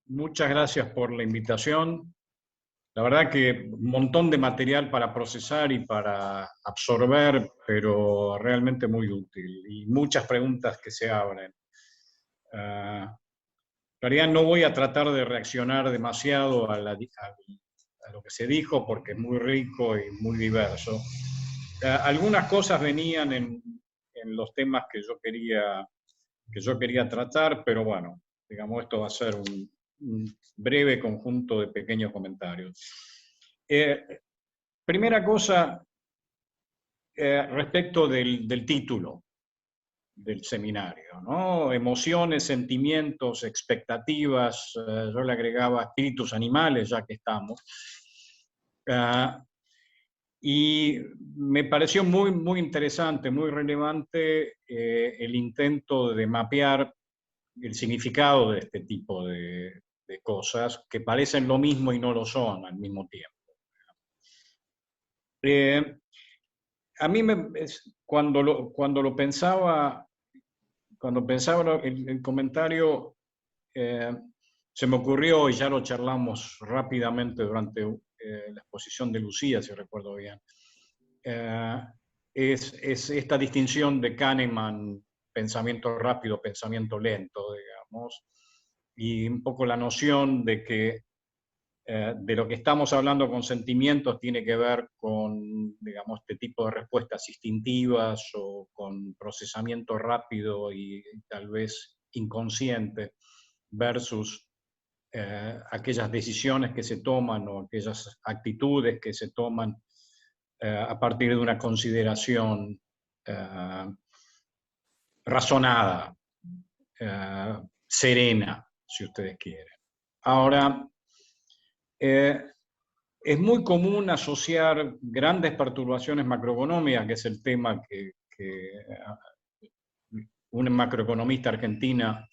Muchas gracias por la invitación. La verdad que un montón de material para procesar y para absorber, pero realmente muy útil y muchas preguntas que se abren. En realidad no voy a tratar de reaccionar demasiado a lo que se dijo porque es muy rico y muy diverso. Algunas cosas venían en los temas que yo quería tratar, pero bueno, digamos, esto va a ser un breve conjunto de pequeños comentarios. Primera cosa, respecto del título del seminario, ¿no? Emociones, sentimientos, expectativas, yo le agregaba espíritus animales, ya que estamos. Y me pareció muy interesante, muy relevante el intento de mapear el significado de este tipo de cosas que parecen lo mismo y no lo son al mismo tiempo. Eh, a mí cuando pensaba el comentario, eh, se me ocurrió, y ya lo charlamos rápidamente durante la exposición de Lucía, si recuerdo bien, eh, es esta distinción de Kahneman, pensamiento rápido, pensamiento lento, digamos, y un poco la noción de que de lo que estamos hablando con sentimientos tiene que ver con, digamos, este tipo de respuestas instintivas o con procesamiento rápido y tal vez inconsciente versus aquellas decisiones que se toman o aquellas actitudes que se toman a partir de una consideración razonada, serena, si ustedes quieren. Ahora, eh, es muy común asociar grandes perturbaciones macroeconómicas, que es el tema que una macroeconomista argentina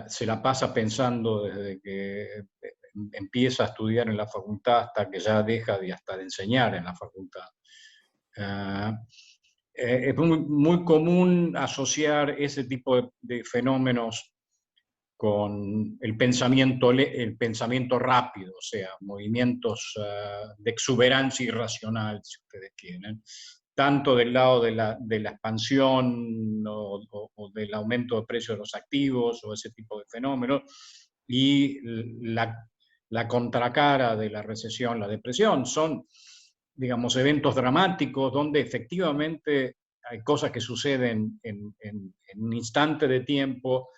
se la pasa pensando desde que empieza a estudiar en la facultad hasta que ya deja hasta de enseñar en la facultad. Es muy común asociar ese tipo de fenómenos con el pensamiento rápido, o sea, movimientos de exuberancia irracional, si ustedes quieren, tanto del lado de la expansión o del aumento de precios de los activos o ese tipo de fenómenos, y la contracara de la recesión, la depresión, son, digamos, eventos dramáticos donde efectivamente hay cosas que suceden en un instante de tiempo,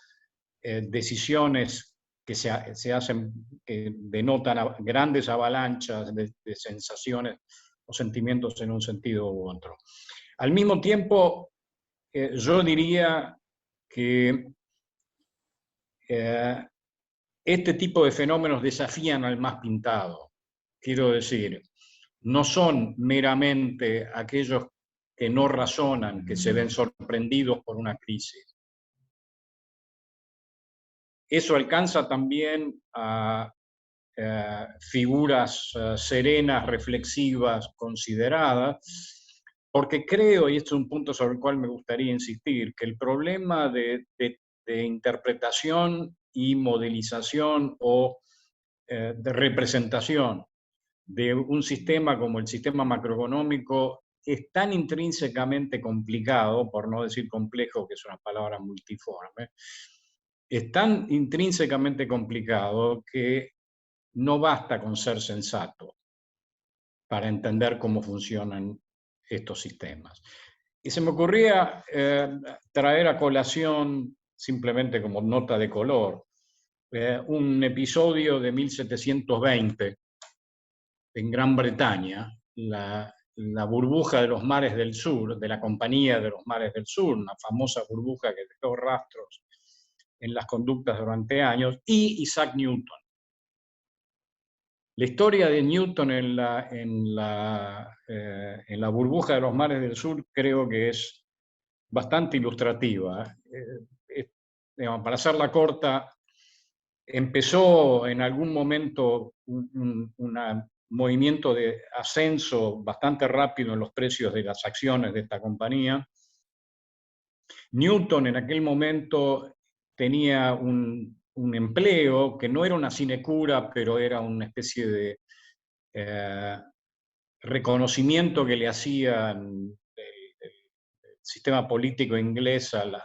decisiones que se hacen, que denotan grandes avalanchas de sensaciones o sentimientos en un sentido u otro. Al mismo tiempo, yo diría que este tipo de fenómenos desafían al más pintado. Quiero decir, no son meramente aquellos que no razonan, que se ven sorprendidos por una crisis. Eso alcanza también a figuras serenas, reflexivas, consideradas, porque creo, y este es un punto sobre el cual me gustaría insistir, que el problema de interpretación y modelización o de representación de un sistema como el sistema macroeconómico es tan intrínsecamente complicado, por no decir complejo, que es una palabra multiforme, es tan intrínsecamente complicado que no basta con ser sensato para entender cómo funcionan estos sistemas. Y se me ocurría traer a colación, simplemente como nota de color, un episodio de 1720 en Gran Bretaña, la burbuja de los mares del sur, de la Compañía de los Mares del Sur, una famosa burbuja que dejó rastros en las conductas durante años, y Isaac Newton. La historia de Newton en la burbuja de los mares del sur creo que es bastante ilustrativa. Digamos, para hacerla corta, empezó en algún momento un movimiento de ascenso bastante rápido en los precios de las acciones de esta compañía. Newton en aquel momento tenía un un empleo que no era una sinecura, pero era una especie de reconocimiento que le hacían el sistema político inglés al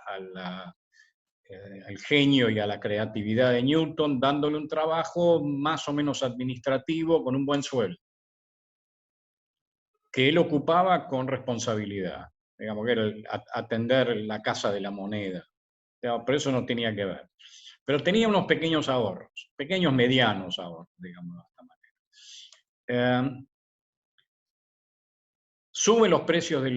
genio y a la creatividad de Newton, dándole un trabajo más o menos administrativo con un buen sueldo, que él ocupaba con responsabilidad, digamos que era atender la Casa de la Moneda, pero eso no tenía que ver. Pero tenía unos pequeños ahorros, pequeños medianos ahorros, digamos de esta manera. Suben los precios de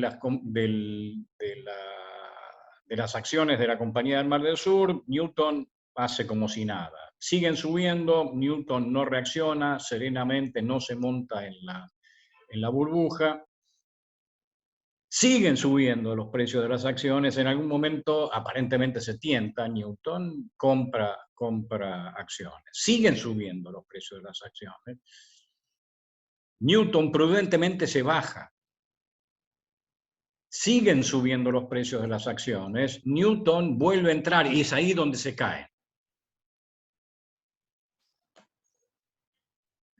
las acciones de la Compañía del Mar del Sur, Newton hace como si nada. Siguen subiendo, Newton no reacciona, serenamente no se monta en la burbuja. Siguen subiendo los precios de las acciones, en algún momento aparentemente se tienta, Newton compra acciones. Siguen subiendo los precios de las acciones. Newton prudentemente se baja. Siguen subiendo los precios de las acciones, Newton vuelve a entrar y es ahí donde se cae.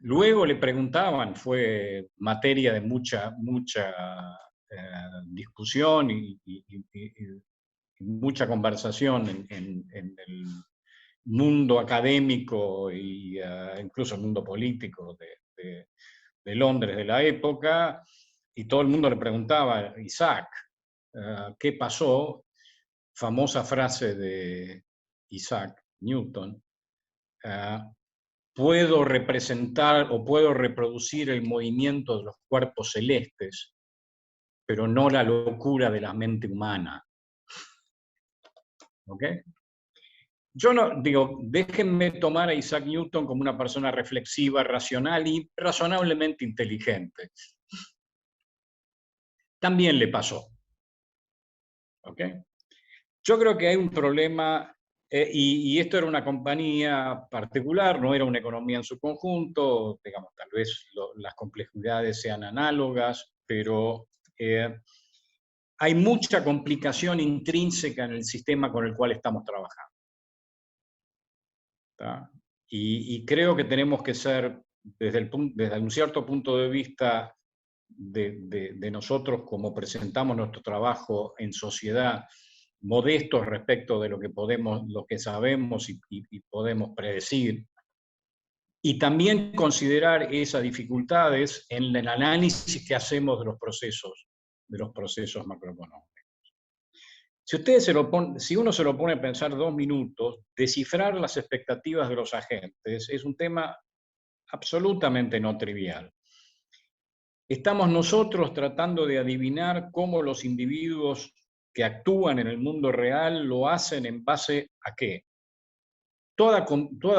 Luego le preguntaban, fue materia de mucha discusión y mucha conversación en el mundo académico e incluso el mundo político de Londres de la época, y todo el mundo le preguntaba, Isaac, ¿qué pasó? Famosa frase de Isaac Newton, puedo representar o puedo reproducir el movimiento de los cuerpos celestes, pero no la locura de la mente humana. ¿Ok? Yo no digo, déjenme tomar a Isaac Newton como una persona reflexiva, racional y razonablemente inteligente. También le pasó. ¿Ok? Yo creo que hay un problema, y esto era una compañía particular, no era una economía en su conjunto, digamos, tal vez las complejidades sean análogas, pero hay mucha complicación intrínseca en el sistema con el cual estamos trabajando. Y creo que tenemos que ser, desde un cierto punto de vista de nosotros como presentamos nuestro trabajo en sociedad, modestos respecto de lo que sabemos y podemos predecir, y también considerar esas dificultades en el análisis que hacemos de los procesos macroeconómicos. Si uno se lo pone a pensar 2 minutos, descifrar las expectativas de los agentes es un tema absolutamente no trivial. Estamos nosotros tratando de adivinar cómo los individuos que actúan en el mundo real lo hacen en base a qué. Toda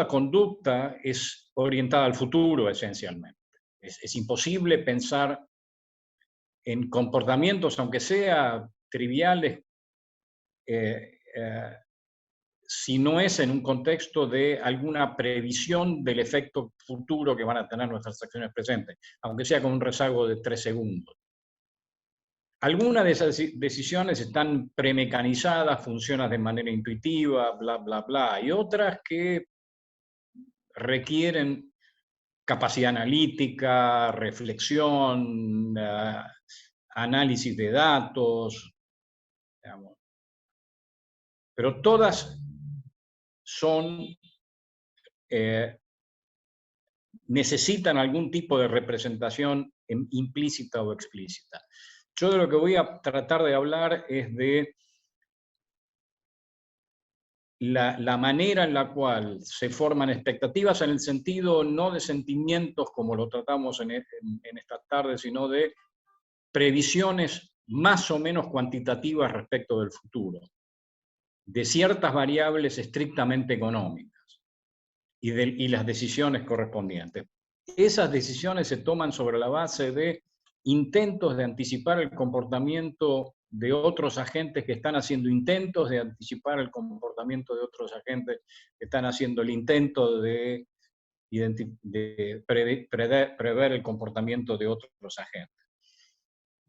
conducta es orientada al futuro, esencialmente. Es imposible pensar en comportamientos, aunque sea triviales, si no es en un contexto de alguna previsión del efecto futuro que van a tener nuestras acciones presentes, aunque sea con un rezago de 3 segundos. Algunas de esas decisiones están premecanizadas, funcionan de manera intuitiva, bla, bla, bla, y otras que requieren capacidad analítica, reflexión, análisis de datos, digamos. Pero todas necesitan algún tipo de representación implícita o explícita. Yo de lo que voy a tratar de hablar es de la manera en la cual se forman expectativas en el sentido no de sentimientos como lo tratamos en esta tarde, sino de previsiones más o menos cuantitativas respecto del futuro, de ciertas variables estrictamente económicas y las decisiones correspondientes. Esas decisiones se toman sobre la base de intentos de anticipar el comportamiento de otros agentes que están haciendo intentos de anticipar el comportamiento de otros agentes que están haciendo el intento de prever el comportamiento de otros agentes.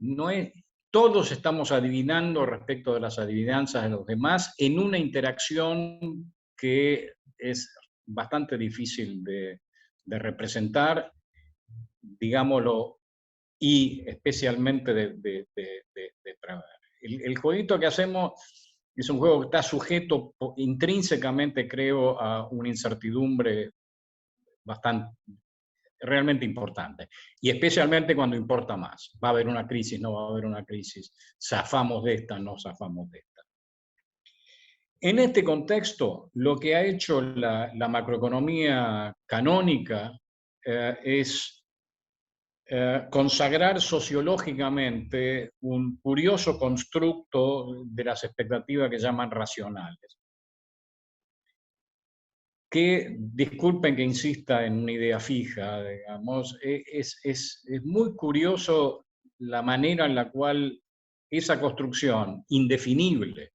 No es, todos estamos adivinando respecto de las adivinanzas de los demás en una interacción que es bastante difícil de representar, digámoslo, y especialmente de prever. El jueguito que hacemos es un juego que está sujeto intrínsecamente, creo, a una incertidumbre bastante, realmente importante, y especialmente cuando importa más. Va a haber una crisis, no va a haber una crisis, zafamos de esta, no zafamos de esta. En este contexto, lo que ha hecho la macroeconomía canónica es consagrar sociológicamente un curioso constructo de las expectativas que llaman racionales. Que, disculpen que insista en una idea fija, digamos, es muy curioso la manera en la cual esa construcción indefinible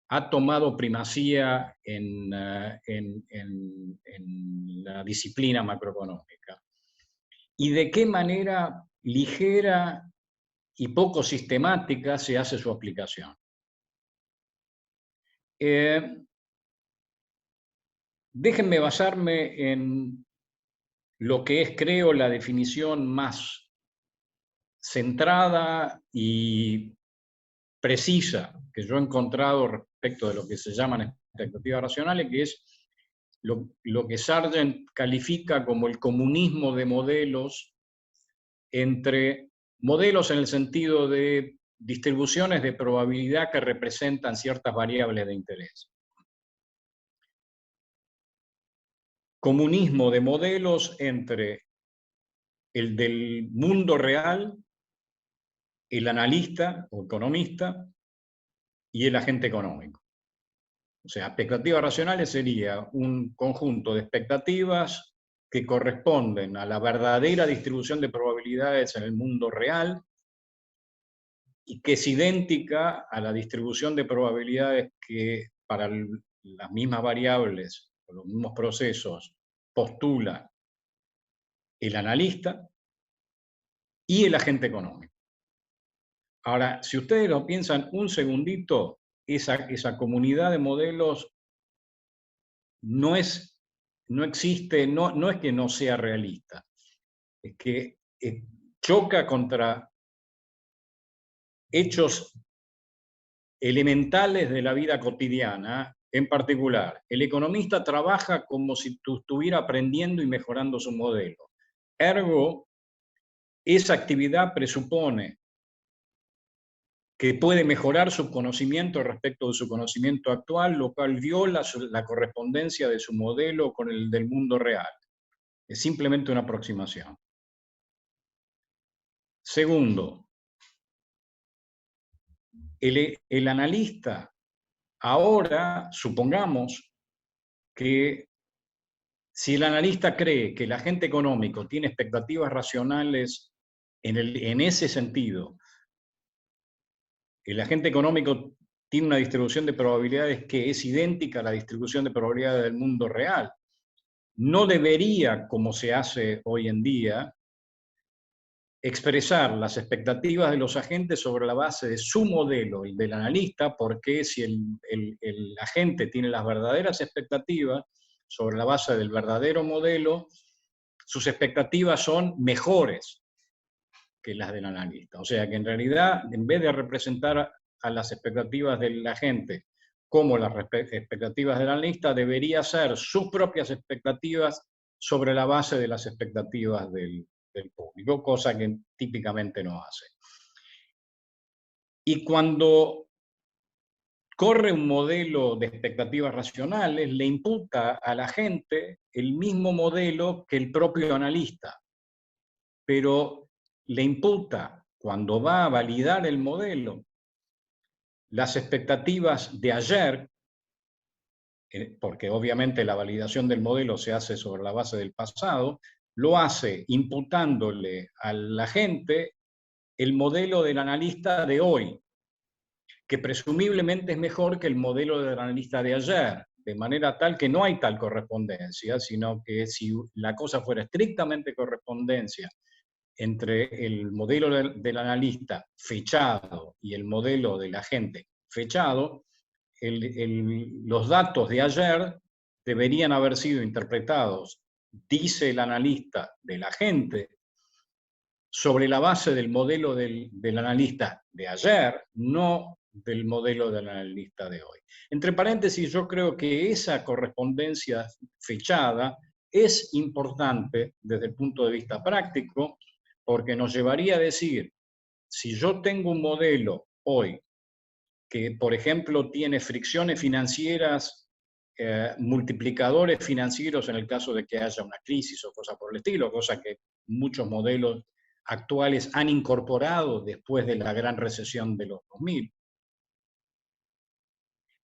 ha tomado primacía en la disciplina macroeconómica. Y de qué manera ligera y poco sistemática se hace su aplicación. Déjenme basarme en lo que es, creo, la definición más centrada y precisa que yo he encontrado respecto de lo que se llaman expectativas racionales, que es lo que Sargent califica como el comunismo de modelos, entre modelos en el sentido de distribuciones de probabilidad que representan ciertas variables de interés. Comunismo de modelos entre el del mundo real, el analista o economista y el agente económico. O sea, expectativas racionales sería un conjunto de expectativas que corresponden a la verdadera distribución de probabilidades en el mundo real y que es idéntica a la distribución de probabilidades que para las mismas variables o los mismos procesos postula el analista y el agente económico. Ahora, si ustedes lo piensan un segundito, esa comunidad de modelos no existe, no es que no sea realista, es que choca contra hechos elementales de la vida cotidiana. En particular, el economista trabaja como si estuviera aprendiendo y mejorando su modelo. Ergo, esa actividad presupone que puede mejorar su conocimiento respecto de su conocimiento actual, lo cual viola la correspondencia de su modelo con el del mundo real. Es simplemente una aproximación. Segundo, el analista ahora, supongamos que si el analista cree que el agente económico tiene expectativas racionales en ese sentido, el agente económico tiene una distribución de probabilidades que es idéntica a la distribución de probabilidades del mundo real, no debería, como se hace hoy en día, expresar las expectativas de los agentes sobre la base de su modelo, el del analista, porque si el agente tiene las verdaderas expectativas sobre la base del verdadero modelo, sus expectativas son mejores que las del analista. O sea que en realidad, en vez de representar a las expectativas del agente como las expectativas del analista, debería ser sus propias expectativas sobre la base de las expectativas del público, cosa que típicamente no hace. Y cuando corre un modelo de expectativas racionales, le imputa a la gente el mismo modelo que el propio analista, pero le imputa, cuando va a validar el modelo, las expectativas de ayer, porque obviamente la validación del modelo se hace sobre la base del pasado, lo hace imputándole a la gente el modelo del analista de hoy, que presumiblemente es mejor que el modelo del analista de ayer, de manera tal que no hay tal correspondencia, sino que si la cosa fuera estrictamente correspondencia entre el modelo del analista fechado y el modelo del agente fechado, los datos de ayer deberían haber sido interpretados, dice el analista, de la gente, sobre la base del modelo del analista de ayer, no del modelo del analista de hoy. Entre paréntesis, yo creo que esa correspondencia fechada es importante desde el punto de vista práctico, porque nos llevaría a decir, si yo tengo un modelo hoy que, por ejemplo, tiene fricciones financieras, multiplicadores financieros en el caso de que haya una crisis o cosas por el estilo, cosa que muchos modelos actuales han incorporado después de la gran recesión de los 2000.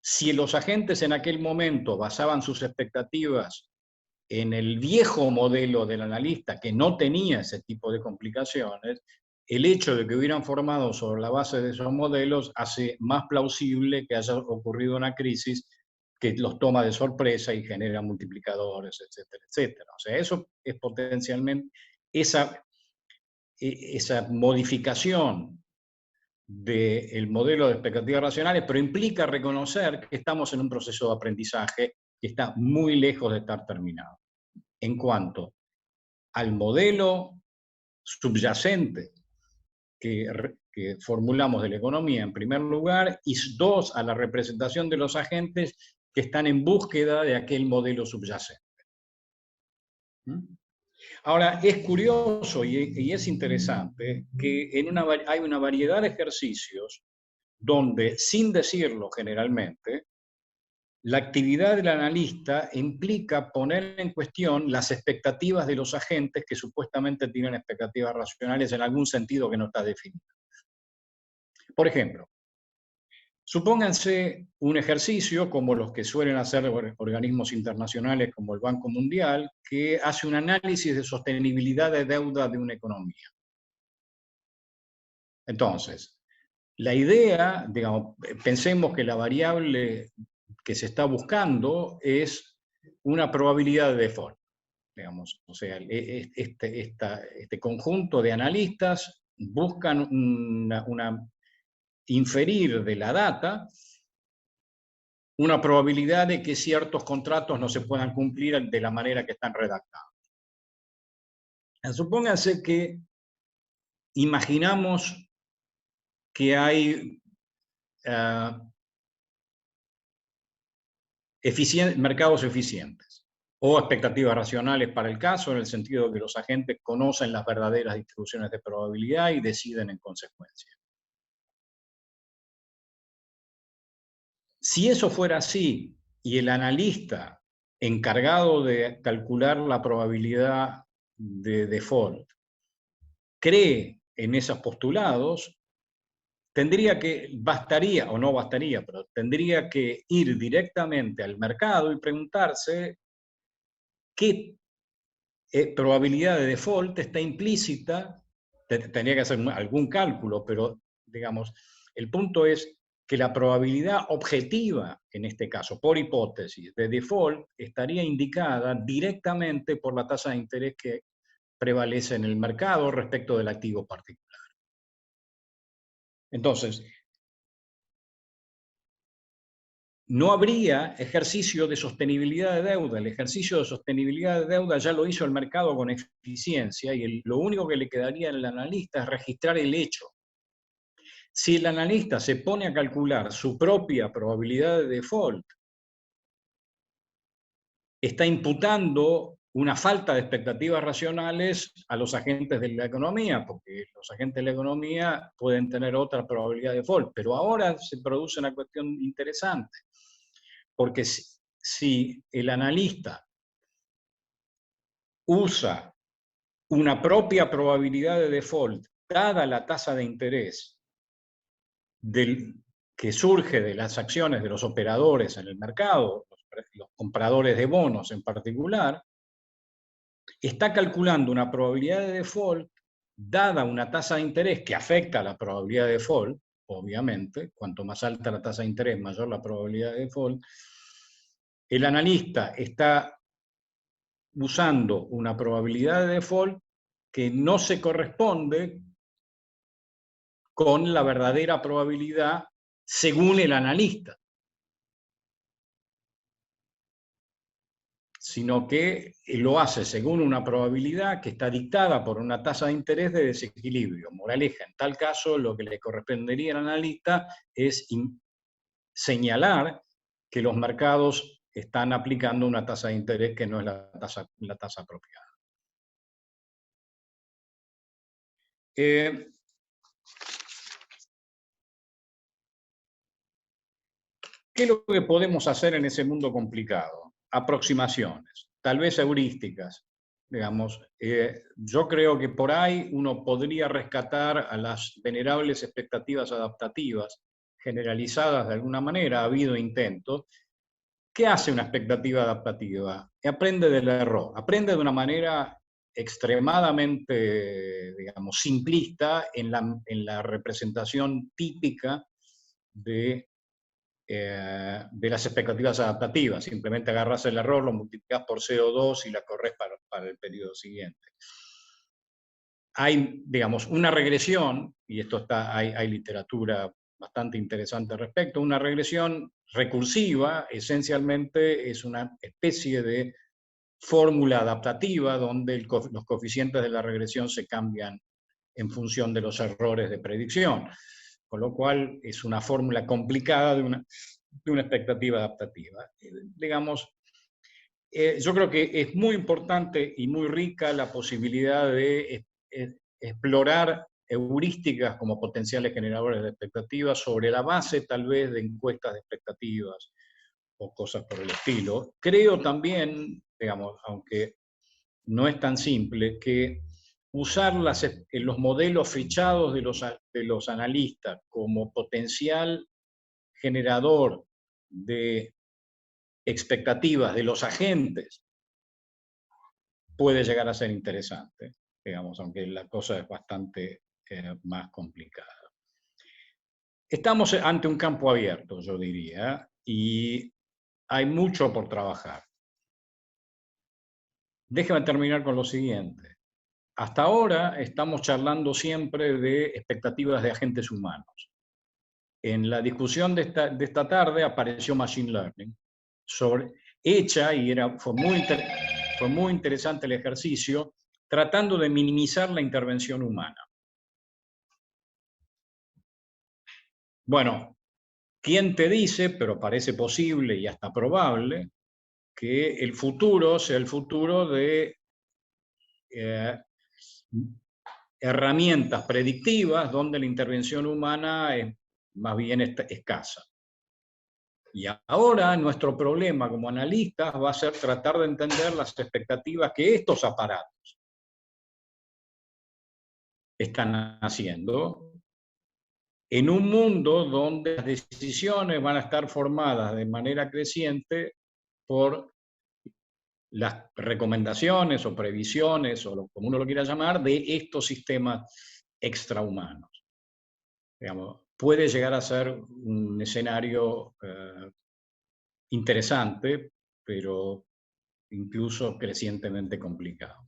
Si los agentes en aquel momento basaban sus expectativas en el viejo modelo del analista, que no tenía ese tipo de complicaciones, el hecho de que hubieran formado sobre la base de esos modelos hace más plausible que haya ocurrido una crisis que los toma de sorpresa y genera multiplicadores, etcétera, etcétera. O sea, eso es potencialmente esa modificación del modelo de expectativas racionales, pero implica reconocer que estamos en un proceso de aprendizaje que está muy lejos de estar terminado. En cuanto al modelo subyacente que formulamos de la economía, en primer lugar, y dos, a la representación de los agentes que están en búsqueda de aquel modelo subyacente. Ahora, es curioso y es interesante que hay una variedad de ejercicios donde, sin decirlo generalmente, la actividad del analista implica poner en cuestión las expectativas de los agentes que supuestamente tienen expectativas racionales en algún sentido que no está definido. Por ejemplo, supónganse un ejercicio como los que suelen hacer organismos internacionales como el Banco Mundial, que hace un análisis de sostenibilidad de deuda de una economía. Entonces, la idea, digamos, pensemos que la variable que se está buscando es una probabilidad de default, digamos. O sea, este conjunto de analistas buscan inferir de la data una probabilidad de que ciertos contratos no se puedan cumplir de la manera que están redactados. Supónganse que imaginamos que hay mercados eficientes o expectativas racionales para el caso, en el sentido de que los agentes conocen las verdaderas distribuciones de probabilidad y deciden en consecuencia. Si eso fuera así y el analista encargado de calcular la probabilidad de default cree en esos postulados, bastaría, o no bastaría, pero tendría que ir directamente al mercado y preguntarse qué probabilidad de default está implícita. Tendría que hacer algún cálculo, pero digamos, el punto es que la probabilidad objetiva, en este caso, por hipótesis, de default, estaría indicada directamente por la tasa de interés que prevalece en el mercado respecto del activo particular. Entonces, no habría ejercicio de sostenibilidad de deuda. El ejercicio de sostenibilidad de deuda ya lo hizo el mercado con eficiencia y lo único que le quedaría al analista es registrar el hecho. Si el analista se pone a calcular su propia probabilidad de default, está imputando una falta de expectativas racionales a los agentes de la economía, porque los agentes de la economía pueden tener otra probabilidad de default. Pero ahora se produce una cuestión interesante, porque si el analista usa una propia probabilidad de default, dada la tasa de interés que surge de las acciones de los operadores en el mercado, los compradores de bonos en particular, está calculando una probabilidad de default dada una tasa de interés que afecta a la probabilidad de default, obviamente. Cuanto más alta la tasa de interés, mayor la probabilidad de default. El analista está usando una probabilidad de default que no se corresponde con la verdadera probabilidad según el analista. sino que lo hace según una probabilidad que está dictada por una tasa de interés de desequilibrio. Moraleja, en tal caso, lo que le correspondería al analista es señalar que los mercados están aplicando una tasa de interés que no es la tasa apropiada. ¿Qué es lo que podemos hacer en ese mundo complicado? Aproximaciones, tal vez heurísticas, digamos. Yo creo que por ahí uno podría rescatar a las venerables expectativas adaptativas generalizadas de alguna manera. Ha habido intentos. ¿Qué hace una expectativa adaptativa? Aprende del error, aprende de una manera extremadamente, digamos, simplista en la representación típica de las expectativas adaptativas. Simplemente agarras el error, lo multiplicas por CO2 y la corres para el periodo siguiente. Hay, digamos, una regresión, y esto hay literatura bastante interesante al respecto, una regresión recursiva, esencialmente es una especie de fórmula adaptativa donde los coeficientes de la regresión se cambian en función de los errores de predicción, con lo cual es una fórmula complicada de una expectativa adaptativa. Digamos, yo creo que es muy importante y muy rica la posibilidad de explorar heurísticas como potenciales generadores de expectativas sobre la base tal vez de encuestas de expectativas o cosas por el estilo. Creo también, digamos, aunque no es tan simple, que usar los modelos fichados de los analistas como potencial generador de expectativas de los agentes puede llegar a ser interesante, digamos, aunque la cosa es bastante más complicada. Estamos ante un campo abierto, yo diría, y hay mucho por trabajar. Déjame terminar con lo siguiente. Hasta ahora estamos charlando siempre de expectativas de agentes humanos. En la discusión de esta tarde apareció Machine Learning, hecha, y fue muy interesante el ejercicio, tratando de minimizar la intervención humana. Bueno, ¿quién te dice, pero parece posible y hasta probable, que el futuro sea el futuro de herramientas predictivas donde la intervención humana es más bien escasa? Y ahora nuestro problema como analistas va a ser tratar de entender las expectativas que estos aparatos están haciendo en un mundo donde las decisiones van a estar formadas de manera creciente por las recomendaciones o previsiones, o como uno lo quiera llamar, de estos sistemas extrahumanos. Digamos, puede llegar a ser un escenario interesante, pero incluso crecientemente complicado.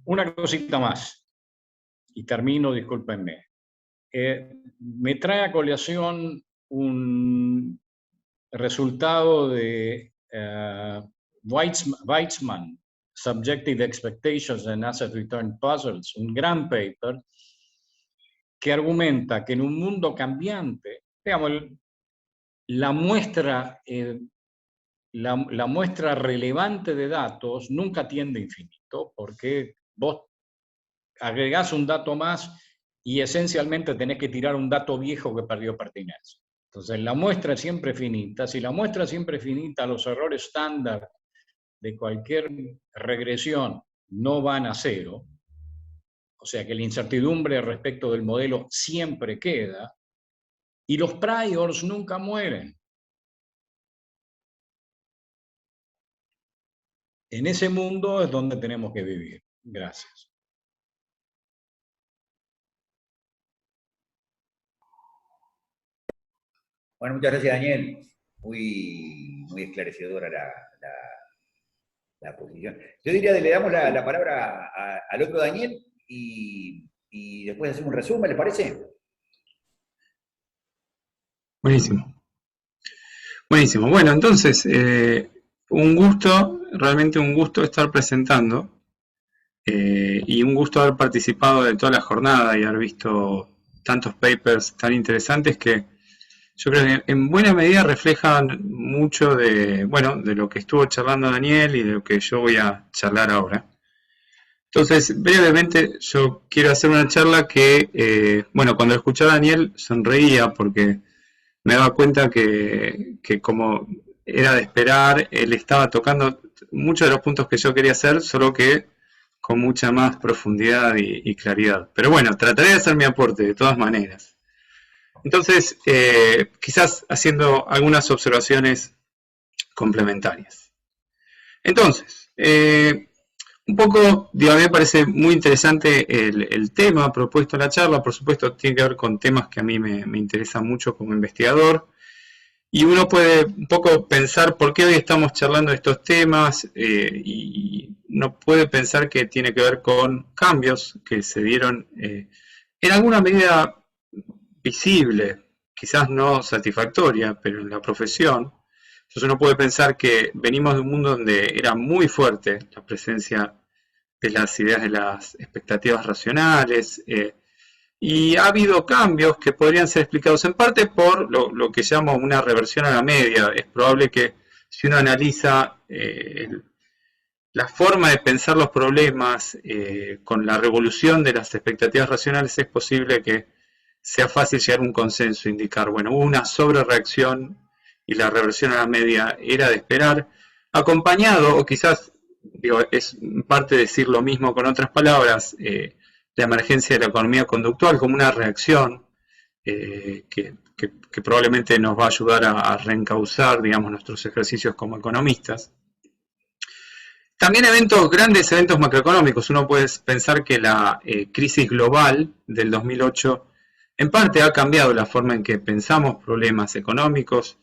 Una cosita más, y termino, discúlpenme. Me trae a colación un resultado de Weitzman, Subjective Expectations and Asset Return Puzzles, un gran paper que argumenta que en un mundo cambiante, digamos, la muestra relevante de datos nunca tiende a infinito, porque vos agregás un dato más y esencialmente tenés que tirar un dato viejo que perdió pertinencia. Entonces, la muestra es siempre finita. Si la muestra es siempre finita, los errores estándar de cualquier regresión no van a cero, o sea que la incertidumbre respecto del modelo siempre queda, y los priors nunca mueren. En ese mundo es donde tenemos que vivir. Gracias. Bueno, muchas gracias, Daniel. Muy esclarecedora la posición. Yo diría que le damos la palabra al otro Daniel y después hacemos un resumen, ¿le parece? Buenísimo. Buenísimo. Bueno, entonces, Un gusto, realmente un gusto estar presentando y un gusto haber participado de toda la jornada y haber visto tantos papers tan interesantes que yo creo que en buena medida reflejan mucho de, bueno, de lo que estuvo charlando Daniel y de lo que yo voy a charlar ahora. Entonces, brevemente, yo quiero hacer una charla que, bueno, cuando escuché a Daniel sonreía porque me daba cuenta que como era de esperar, él estaba tocando muchos de los puntos que yo quería hacer, solo que con mucha más profundidad y claridad. Pero bueno, trataré de hacer mi aporte de todas maneras. Entonces, quizás haciendo algunas observaciones complementarias. Entonces, un poco, digo, a mí me parece muy interesante el tema propuesto en la charla. Por supuesto, tiene que ver con temas que a mí me interesan mucho como investigador. Y uno puede un poco pensar por qué hoy estamos charlando de estos temas y uno puede pensar que tiene que ver con cambios que se dieron en alguna medida visible, quizás no satisfactoria, pero en la profesión. Entonces uno puede pensar que venimos de un mundo donde era muy fuerte la presencia de las ideas de las expectativas racionales, y ha habido cambios que podrían ser explicados en parte por lo que llamo una reversión a la media. Es probable que si uno analiza la forma de pensar los problemas con la revolución de las expectativas racionales, es posible que sea fácil llegar a un consenso, indicar, bueno, hubo una sobrereacción y la reversión a la media era de esperar, acompañado, o quizás, digo, es parte decir lo mismo con otras palabras, la emergencia de la economía conductual como una reacción que probablemente nos va a ayudar a reencauzar, digamos, nuestros ejercicios como economistas. También grandes eventos macroeconómicos. Uno puede pensar que la crisis global del 2008 en parte ha cambiado la forma en que pensamos problemas económicos.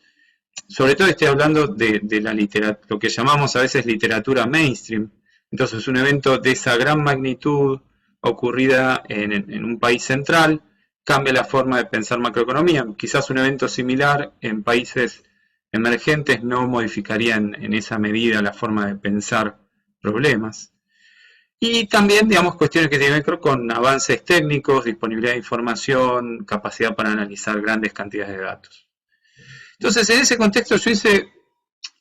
Sobre todo estoy hablando de la literatura, lo que llamamos a veces literatura mainstream. Entonces un evento de esa gran magnitud ocurrida en un país central cambia la forma de pensar macroeconomía. Quizás un evento similar en países emergentes no modificaría en esa medida la forma de pensar problemas. Y también, digamos, cuestiones que tienen que ver con avances técnicos, disponibilidad de información, capacidad para analizar grandes cantidades de datos. Entonces, en ese contexto yo hice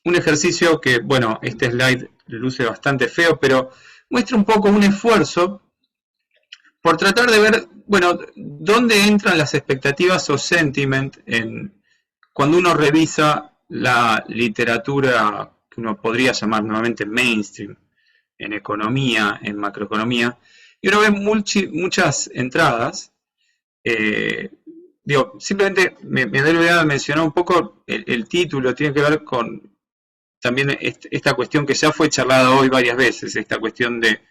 un ejercicio que, bueno, este slide luce bastante feo, pero muestra un poco un esfuerzo por tratar de ver, bueno, dónde entran las expectativas o sentiment cuando uno revisa la literatura que uno podría llamar nuevamente mainstream, en economía, en macroeconomía, y uno ve muchas entradas. Simplemente me doy la idea de mencionar un poco el título, tiene que ver con también esta cuestión que ya fue charlada hoy varias veces, esta cuestión de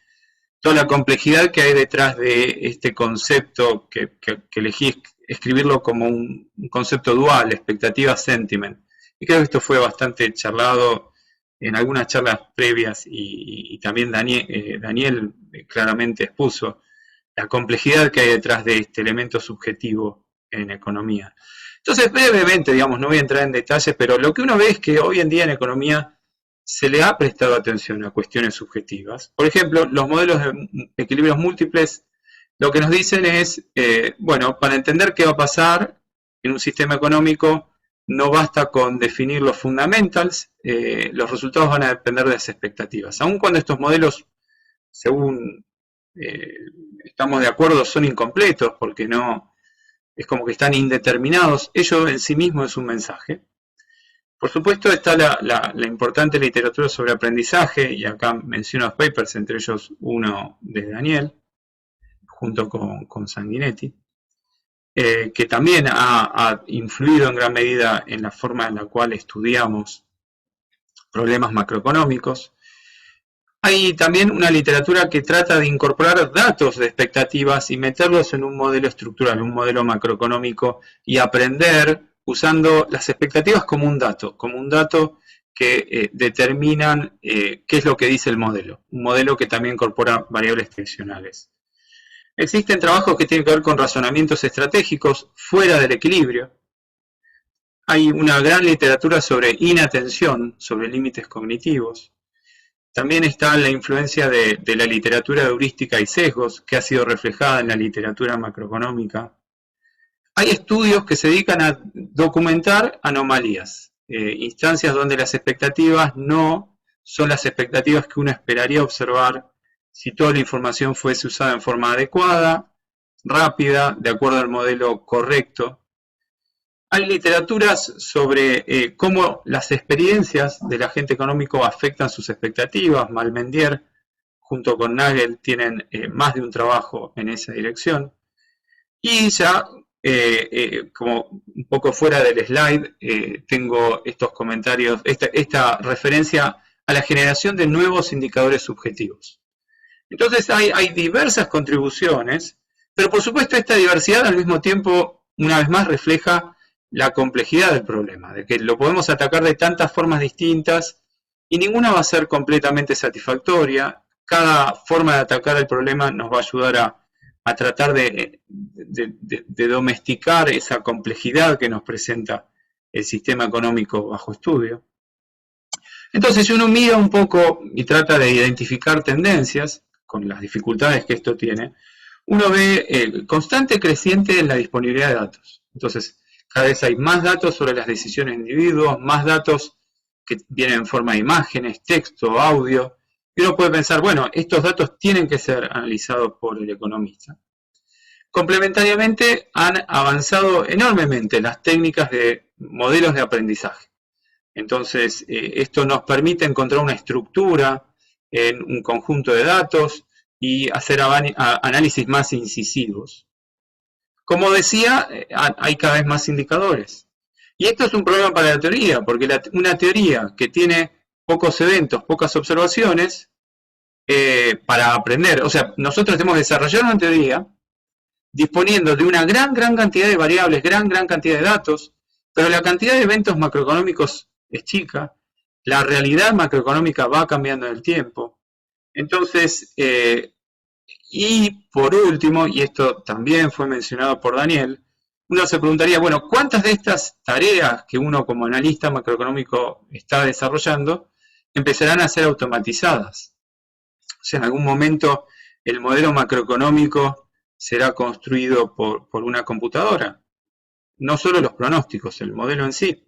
toda la complejidad que hay detrás de este concepto que elegí escribirlo como un concepto dual, expectativa sentiment. Y creo que esto fue bastante charlado en algunas charlas previas y también Daniel claramente expuso la complejidad que hay detrás de este elemento subjetivo en economía. Entonces, brevemente, digamos, no voy a entrar en detalles, pero lo que uno ve es que hoy en día en economía se le ha prestado atención a cuestiones subjetivas. Por ejemplo, los modelos de equilibrios múltiples lo que nos dicen es, bueno, para entender qué va a pasar en un sistema económico, no basta con definir los fundamentals, los resultados van a depender de las expectativas. Aun cuando estos modelos, según estamos de acuerdo, son incompletos, porque no, es como que están indeterminados, ello en sí mismo es un mensaje. Por supuesto está la importante literatura sobre aprendizaje, y acá menciono los papers, entre ellos uno de Daniel, junto con Sanguinetti, que también ha influido en gran medida en la forma en la cual estudiamos problemas macroeconómicos. Hay también una literatura que trata de incorporar datos de expectativas y meterlos en un modelo estructural, un modelo macroeconómico, y aprender usando las expectativas como un dato que determinan qué es lo que dice el modelo. Un modelo que también incorpora variables tensionales. Existen trabajos que tienen que ver con razonamientos estratégicos fuera del equilibrio. Hay una gran literatura sobre inatención, sobre límites cognitivos. También está la influencia de la literatura heurística y sesgos, que ha sido reflejada en la literatura macroeconómica. Hay estudios que se dedican a documentar anomalías, instancias donde las expectativas no son las expectativas que uno esperaría observar si toda la información fuese usada en forma adecuada, rápida, de acuerdo al modelo correcto. Hay literaturas sobre cómo las experiencias del agente económico afectan sus expectativas. Malmendier, junto con Nagel, tienen más de un trabajo en esa dirección. Y ya, como un poco fuera del slide, tengo estos comentarios, esta referencia a la generación de nuevos indicadores subjetivos. Entonces hay diversas contribuciones, pero por supuesto esta diversidad al mismo tiempo, una vez más, refleja la complejidad del problema, de que lo podemos atacar de tantas formas distintas y ninguna va a ser completamente satisfactoria. Cada forma de atacar el problema nos va a ayudar a tratar de domesticar esa complejidad que nos presenta el sistema económico bajo estudio. Entonces, si uno mira un poco y trata de identificar tendencias, con las dificultades que esto tiene, uno ve el constante creciente en la disponibilidad de datos. Entonces, cada vez hay más datos sobre las decisiones de individuos, más datos que vienen en forma de imágenes, texto, audio, y uno puede pensar, bueno, estos datos tienen que ser analizados por el economista. Complementariamente, han avanzado enormemente las técnicas de modelos de aprendizaje. Entonces, esto nos permite encontrar una estructura en un conjunto de datos y hacer análisis más incisivos. Como decía, hay cada vez más indicadores. Y esto es un problema para la teoría, porque una teoría que tiene pocos eventos, pocas observaciones, para aprender, o sea, nosotros tenemos que desarrollar una teoría disponiendo de una gran cantidad de variables, gran cantidad de datos, pero la cantidad de eventos macroeconómicos es chica, la realidad macroeconómica va cambiando en el tiempo. Entonces, y por último, y esto también fue mencionado por Daniel, uno se preguntaría, bueno, ¿cuántas de estas tareas que uno como analista macroeconómico está desarrollando empezarán a ser automatizadas? O sea, en algún momento el modelo macroeconómico será construido por una computadora. No solo los pronósticos, el modelo en sí.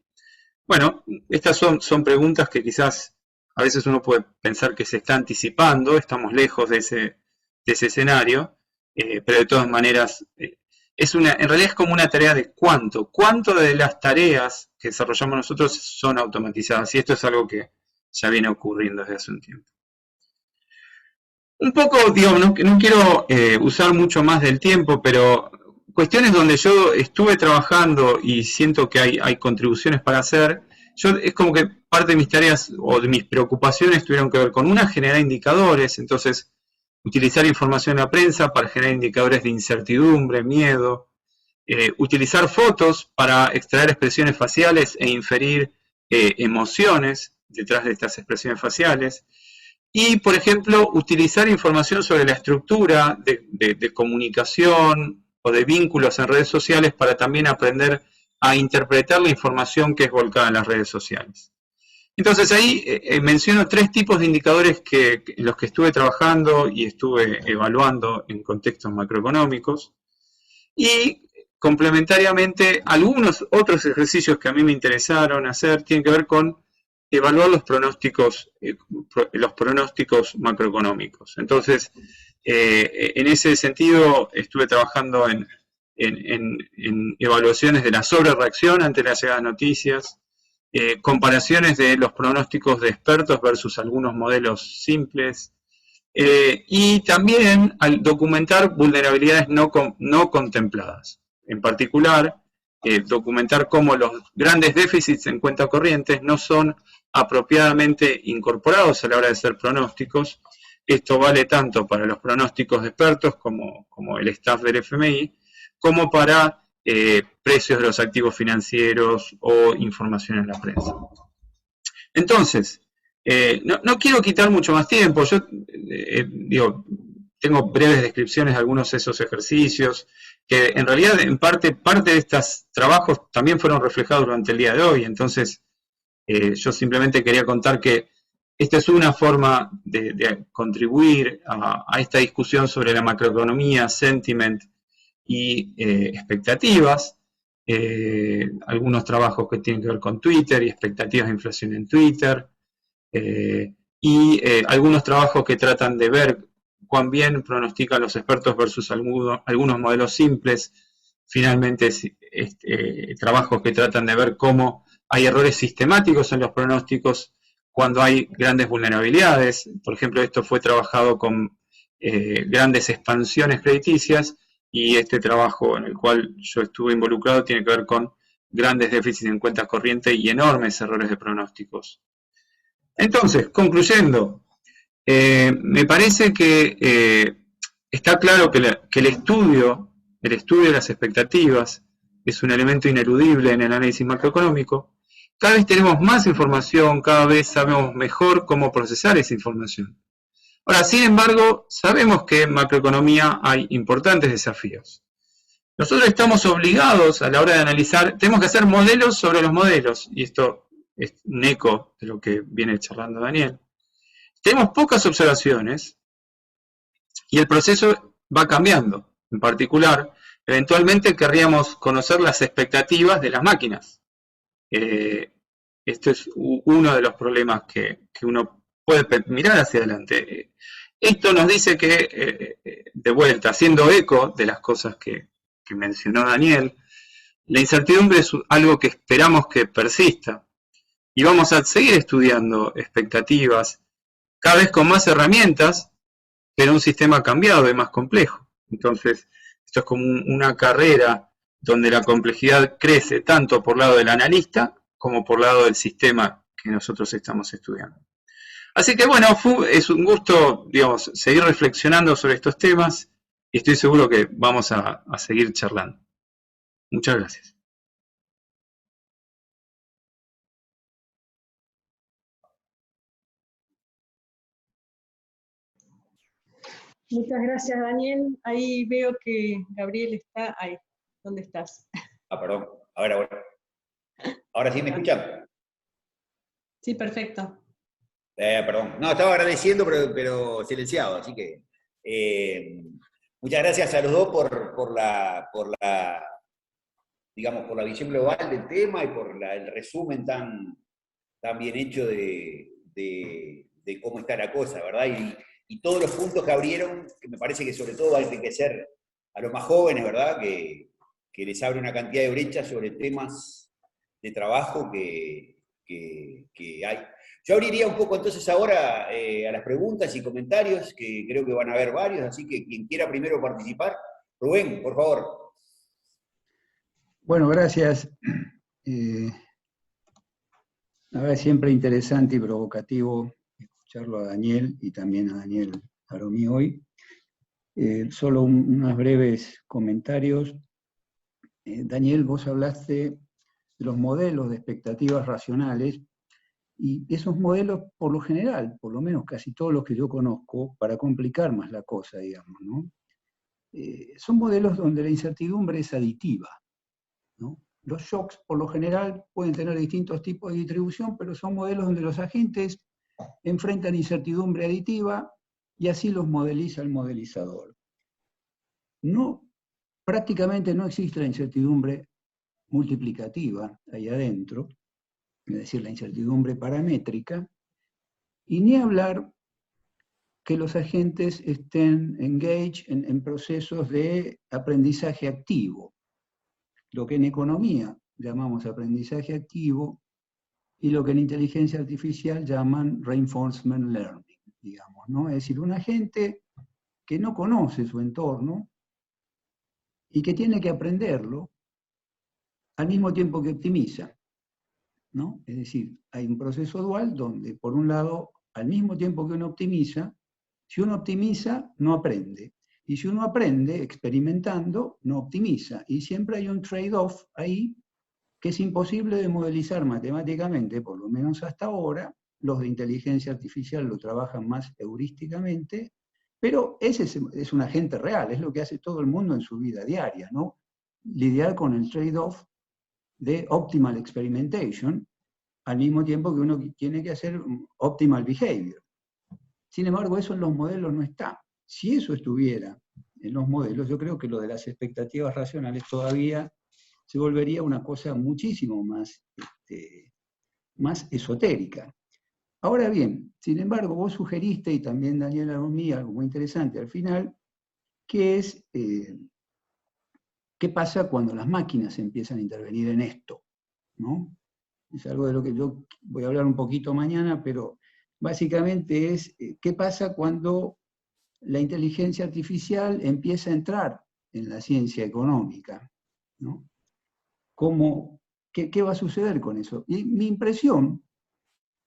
Bueno, estas son preguntas que quizás a veces uno puede pensar que se está anticipando, estamos lejos de ese escenario, pero de todas maneras en realidad es como una tarea de cuánto de las tareas que desarrollamos nosotros son automatizadas, y esto es algo que ya viene ocurriendo desde hace un tiempo. Un poco, digo, no quiero usar mucho más del tiempo, pero cuestiones donde yo estuve trabajando y siento que hay contribuciones para hacer, es como que parte de mis tareas o de mis preocupaciones tuvieron que ver con generar indicadores, entonces utilizar información de la prensa para generar indicadores de incertidumbre, miedo, utilizar fotos para extraer expresiones faciales e inferir emociones detrás de estas expresiones faciales. Y, por ejemplo, utilizar información sobre la estructura de comunicación o de vínculos en redes sociales para también aprender a interpretar la información que es volcada en las redes sociales. Entonces ahí menciono 3 tipos de indicadores en los que estuve trabajando y estuve evaluando en contextos macroeconómicos. Y complementariamente, algunos otros ejercicios que a mí me interesaron hacer tienen que ver con evaluar los pronósticos macroeconómicos. Entonces, en ese sentido, estuve trabajando en evaluaciones de la sobrereacción ante la llegada de noticias, comparaciones de los pronósticos de expertos versus algunos modelos simples, y también al documentar vulnerabilidades no contempladas. En particular, documentar cómo los grandes déficits en cuenta corriente no son apropiadamente incorporados a la hora de hacer pronósticos. Esto vale tanto para los pronósticos de expertos como el staff del FMI, como para precios de los activos financieros o información en la prensa. Entonces, no quiero quitar mucho más tiempo. Yo tengo breves descripciones de algunos de esos ejercicios, que en realidad en parte de estos trabajos también fueron reflejados durante el día de hoy. Entonces, yo simplemente quería contar que esta es una forma de contribuir a esta discusión sobre la macroeconomía, sentiment y expectativas. Algunos trabajos que tienen que ver con Twitter y expectativas de inflación en Twitter, y algunos trabajos que tratan de ver cuán bien pronostican los expertos versus algunos modelos simples. Finalmente, trabajos que tratan de ver cómo hay errores sistemáticos en los pronósticos cuando hay grandes vulnerabilidades. Por ejemplo, esto fue trabajado con grandes expansiones crediticias, y este trabajo en el cual yo estuve involucrado tiene que ver con grandes déficits en cuentas corrientes y enormes errores de pronósticos. Entonces, concluyendo, me parece que está claro que el estudio de las expectativas es un elemento ineludible en el análisis macroeconómico. Cada vez tenemos más información, cada vez sabemos mejor cómo procesar esa información. Ahora, sin embargo, sabemos que en macroeconomía hay importantes desafíos. Nosotros estamos obligados a la hora de analizar, tenemos que hacer modelos sobre los modelos, y esto es un eco de lo que viene charlando Daniel. Tenemos pocas observaciones y el proceso va cambiando. En particular, eventualmente querríamos conocer las expectativas de las máquinas. Esto es uno de los problemas que uno puede mirar hacia adelante. Esto nos dice que, de vuelta, haciendo eco de las cosas que mencionó Daniel, la incertidumbre es algo que esperamos que persista, y vamos a seguir estudiando expectativas, cada vez con más herramientas, pero un sistema cambiado y más complejo. Entonces, esto es como una carrera donde la complejidad crece tanto por lado del analista como por lado del sistema que nosotros estamos estudiando. Así que bueno, es un gusto, digamos, seguir reflexionando sobre estos temas, y estoy seguro que vamos a seguir charlando. Muchas gracias. Muchas gracias, Daniel. Ahí veo que Gabriel está ahí. ¿Dónde estás? Perdón. Ahora sí me escuchan. Sí, perfecto. Perdón. No, estaba agradeciendo, pero silenciado, así que muchas gracias a los dos por la visión global del tema y por el resumen tan bien hecho de cómo está la cosa, ¿verdad? Y todos los puntos que abrieron, que me parece que sobre todo va a enriquecer a los más jóvenes, ¿verdad? Que les abre una cantidad de brechas sobre temas de trabajo que hay. Yo abriría un poco entonces ahora a las preguntas y comentarios, que creo que van a haber varios, así que quien quiera primero participar, Rubén, por favor. Bueno, gracias. La verdad es siempre interesante y provocativo escucharlo a Daniel y también a Daniel Aromí hoy. Solo unos breves comentarios. Daniel, vos hablaste de los modelos de expectativas racionales, y esos modelos, por lo general, por lo menos casi todos los que yo conozco, para complicar más la cosa, digamos, ¿no? Son modelos donde la incertidumbre es aditiva, ¿no? Los shocks, por lo general, pueden tener distintos tipos de distribución, pero son modelos donde los agentes enfrentan incertidumbre aditiva y así los modeliza el modelizador. Prácticamente no existe la incertidumbre multiplicativa ahí adentro, es decir, la incertidumbre paramétrica, y ni hablar que los agentes estén engaged en procesos de aprendizaje activo, lo que en economía llamamos aprendizaje activo y lo que en inteligencia artificial llaman reinforcement learning, digamos, ¿no? Es decir, un agente que no conoce su entorno y que tiene que aprenderlo al mismo tiempo que optimiza, ¿no? Es decir, hay un proceso dual donde, por un lado, al mismo tiempo que uno optimiza, si uno optimiza, no aprende. Y si uno aprende experimentando, no optimiza. Y siempre hay un trade-off ahí que es imposible de modelizar matemáticamente, por lo menos hasta ahora. Los de inteligencia artificial lo trabajan más heurísticamente, Pero ese es un agente real, es lo que hace todo el mundo en su vida diaria, ¿no? Lidiar con el trade-off de optimal experimentation, al mismo tiempo que uno tiene que hacer optimal behavior. Sin embargo, eso en los modelos no está. Si eso estuviera en los modelos, yo creo que lo de las expectativas racionales todavía se volvería una cosa muchísimo más, más esotérica. Ahora bien, sin embargo, vos sugeriste, y también Daniel Aromí, algo muy interesante al final, que es qué pasa cuando las máquinas empiezan a intervenir en esto, ¿no? Es algo de lo que yo voy a hablar un poquito mañana, pero básicamente es qué pasa cuando la inteligencia artificial empieza a entrar en la ciencia económica, ¿no? ¿Qué va a suceder con eso? Y mi impresión,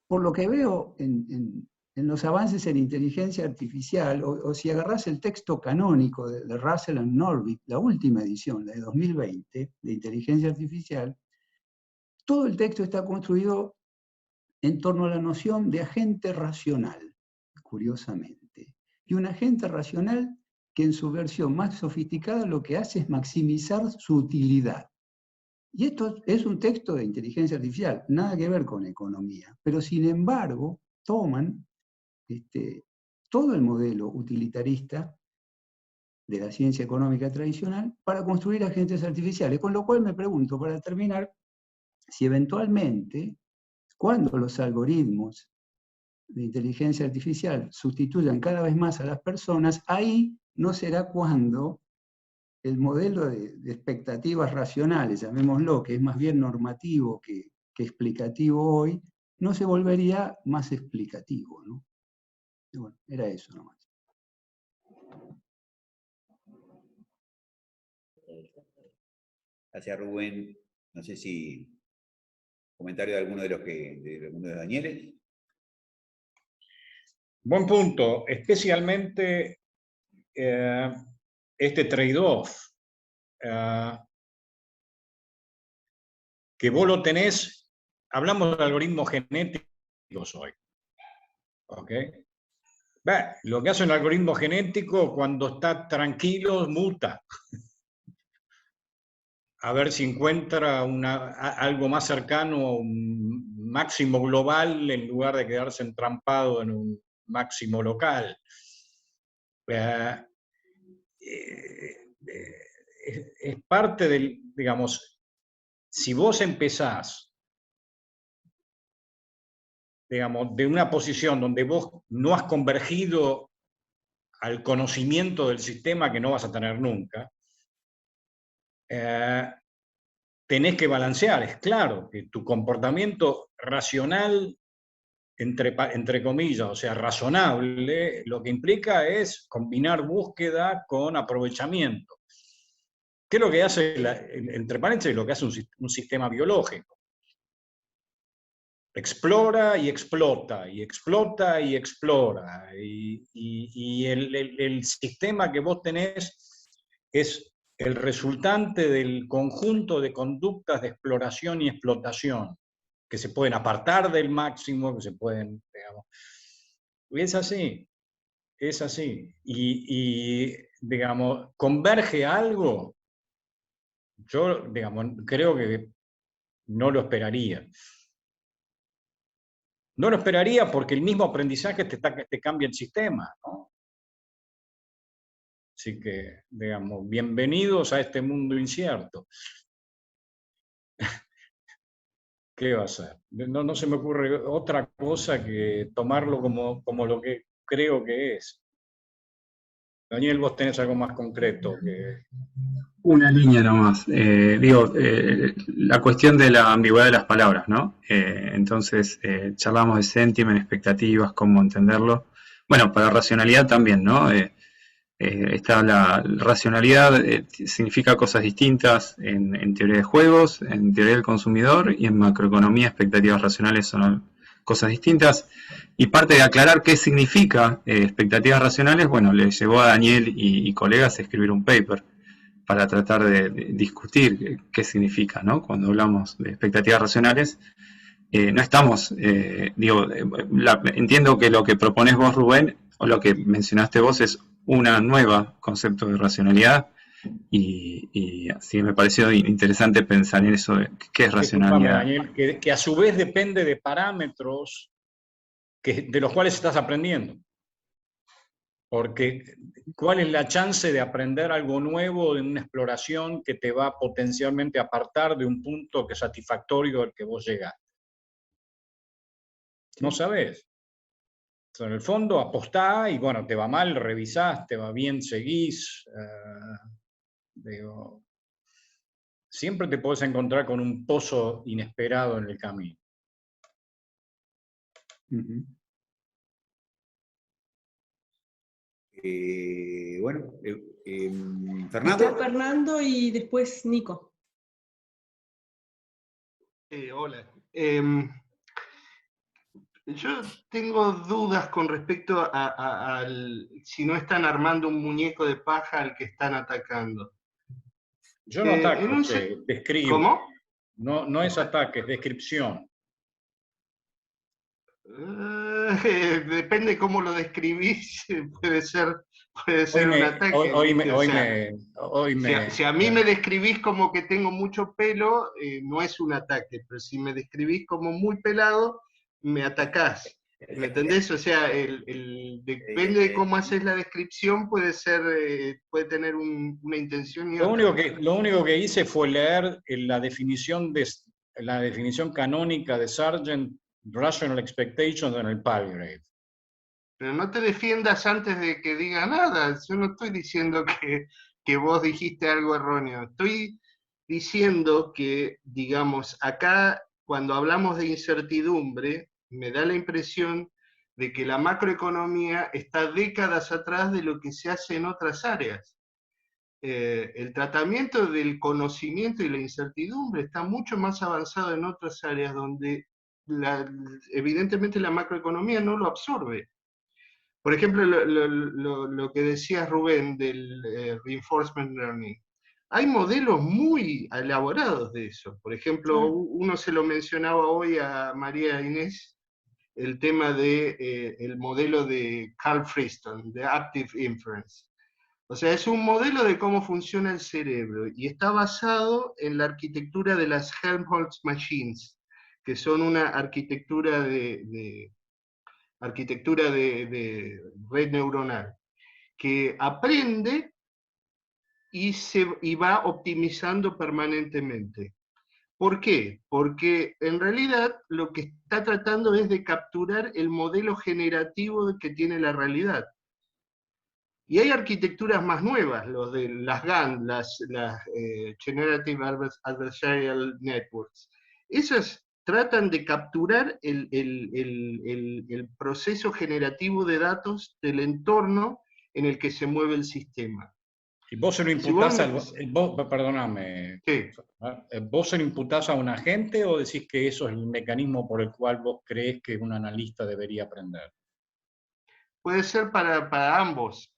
por lo que veo en los avances en inteligencia artificial, o si agarrás el texto canónico de Russell and Norvig, la última edición, la de 2020, de inteligencia artificial, todo el texto está construido en torno a la noción de agente racional, curiosamente. Y un agente racional que en su versión más sofisticada lo que hace es maximizar su utilidad. Y esto es un texto de inteligencia artificial, nada que ver con economía. Pero sin embargo, toman todo el modelo utilitarista de la ciencia económica tradicional para construir agentes artificiales. Con lo cual me pregunto, para terminar, si eventualmente, cuando los algoritmos de inteligencia artificial sustituyan cada vez más a las personas, ahí no será cuando el modelo de expectativas racionales, llamémoslo, que es más bien normativo que explicativo hoy, no se volvería más explicativo, ¿no? Y bueno, era eso nomás. Gracias, Rubén. No sé si comentario de alguno de alguno de Daniel. Buen punto, especialmente este trade-off, que vos lo tenés, hablamos de algoritmos genéticos hoy, ¿ok? Lo que hace un algoritmo genético cuando está tranquilo, muta. A ver si encuentra algo más cercano a un máximo global en lugar de quedarse entrampado en un máximo local. Es parte del, digamos, si vos empezás, digamos, de una posición donde vos no has convergido al conocimiento del sistema que no vas a tener nunca, tenés que balancear. Es claro que tu comportamiento racional, entre comillas, o sea, razonable, lo que implica es combinar búsqueda con aprovechamiento. ¿Qué es lo que hace, entre paréntesis, lo que hace un sistema biológico? Explora y explota, y explota y explora. Y el sistema que vos tenés es el resultante del conjunto de conductas de exploración y explotación, que se pueden apartar del máximo, que se pueden, digamos. Y es así, es así. Y digamos, ¿converge algo? Yo, digamos, creo que no lo esperaría. No lo esperaría porque el mismo aprendizaje te cambia el sistema, ¿no? Así que, digamos, bienvenidos a este mundo incierto. ¿Qué va a ser? No se me ocurre otra cosa que tomarlo como lo que creo que es. Daniel, vos tenés algo más concreto que... Una línea nomás. La cuestión de la ambigüedad de las palabras, ¿no? Entonces, charlamos de sentiment, expectativas, cómo entenderlo. Bueno, para racionalidad también, ¿no? Está la racionalidad, significa cosas distintas en teoría de juegos, en teoría del consumidor y en macroeconomía, expectativas racionales son cosas distintas. Y parte de aclarar qué significa expectativas racionales, bueno, le llevó a Daniel y colegas a escribir un paper para tratar de discutir qué significa, ¿no? Cuando hablamos de expectativas racionales, no estamos, entiendo que lo que propones vos, Rubén, o lo que mencionaste vos es una nueva concepto de racionalidad, y así me pareció interesante pensar en eso de qué es Disculpame, racionalidad. Daniel, que a su vez depende de parámetros de los cuales estás aprendiendo. Porque ¿cuál es la chance de aprender algo nuevo en una exploración que te va potencialmente a apartar de un punto que es satisfactorio al que vos llegaste? No sabés. Entonces, en el fondo apostá y bueno, te va mal, revisás, te va bien, seguís. Digo, siempre te podés encontrar con un pozo inesperado en el camino. Bueno, Está Fernando. Fernando y después Nico. Hola. Yo tengo dudas con respecto a si no están armando un muñeco de paja al que están atacando. Yo no ataco, describo. ¿Cómo? No es ataque, es descripción. Depende cómo lo describís, puede ser un ataque. Si a mí me describís como que tengo mucho pelo, no es un ataque, pero si me describís como muy pelado, me atacás. ¿Me entendés? O sea, depende de cómo haces la descripción, puede tener una intención y otra. Lo único que hice fue leer la definición canónica de Sargent, Rational Expectations, en el Palgrave. Pero no te defiendas antes de que diga nada. Yo no estoy diciendo que vos dijiste algo erróneo. Estoy diciendo que, digamos, acá cuando hablamos de incertidumbre, me da la impresión de que la macroeconomía está décadas atrás de lo que se hace en otras áreas. El tratamiento del conocimiento y la incertidumbre está mucho más avanzado en otras áreas donde evidentemente la macroeconomía no lo absorbe. Por ejemplo, lo que decía Rubén del reinforcement learning. Hay modelos muy elaborados de eso. Por ejemplo, uno se lo mencionaba hoy a María Inés, el tema del modelo de Carl Friston, de Active Inference. O sea, es un modelo de cómo funciona el cerebro y está basado en la arquitectura de las Helmholtz Machines, que son una arquitectura de red neuronal, que aprende y va optimizando permanentemente. ¿Por qué? Porque en realidad lo que está tratando es de capturar el modelo generativo que tiene la realidad. Y hay arquitecturas más nuevas, los de las GAN, las Generative Adversarial Networks. Esas tratan de capturar el proceso generativo de datos del entorno en el que se mueve el sistema. ¿Y vos se lo imputás perdóname, ¿Qué? ¿Vos se lo imputás a un agente o decís que eso es el mecanismo por el cual vos creés que un analista debería aprender? Puede ser para ambos.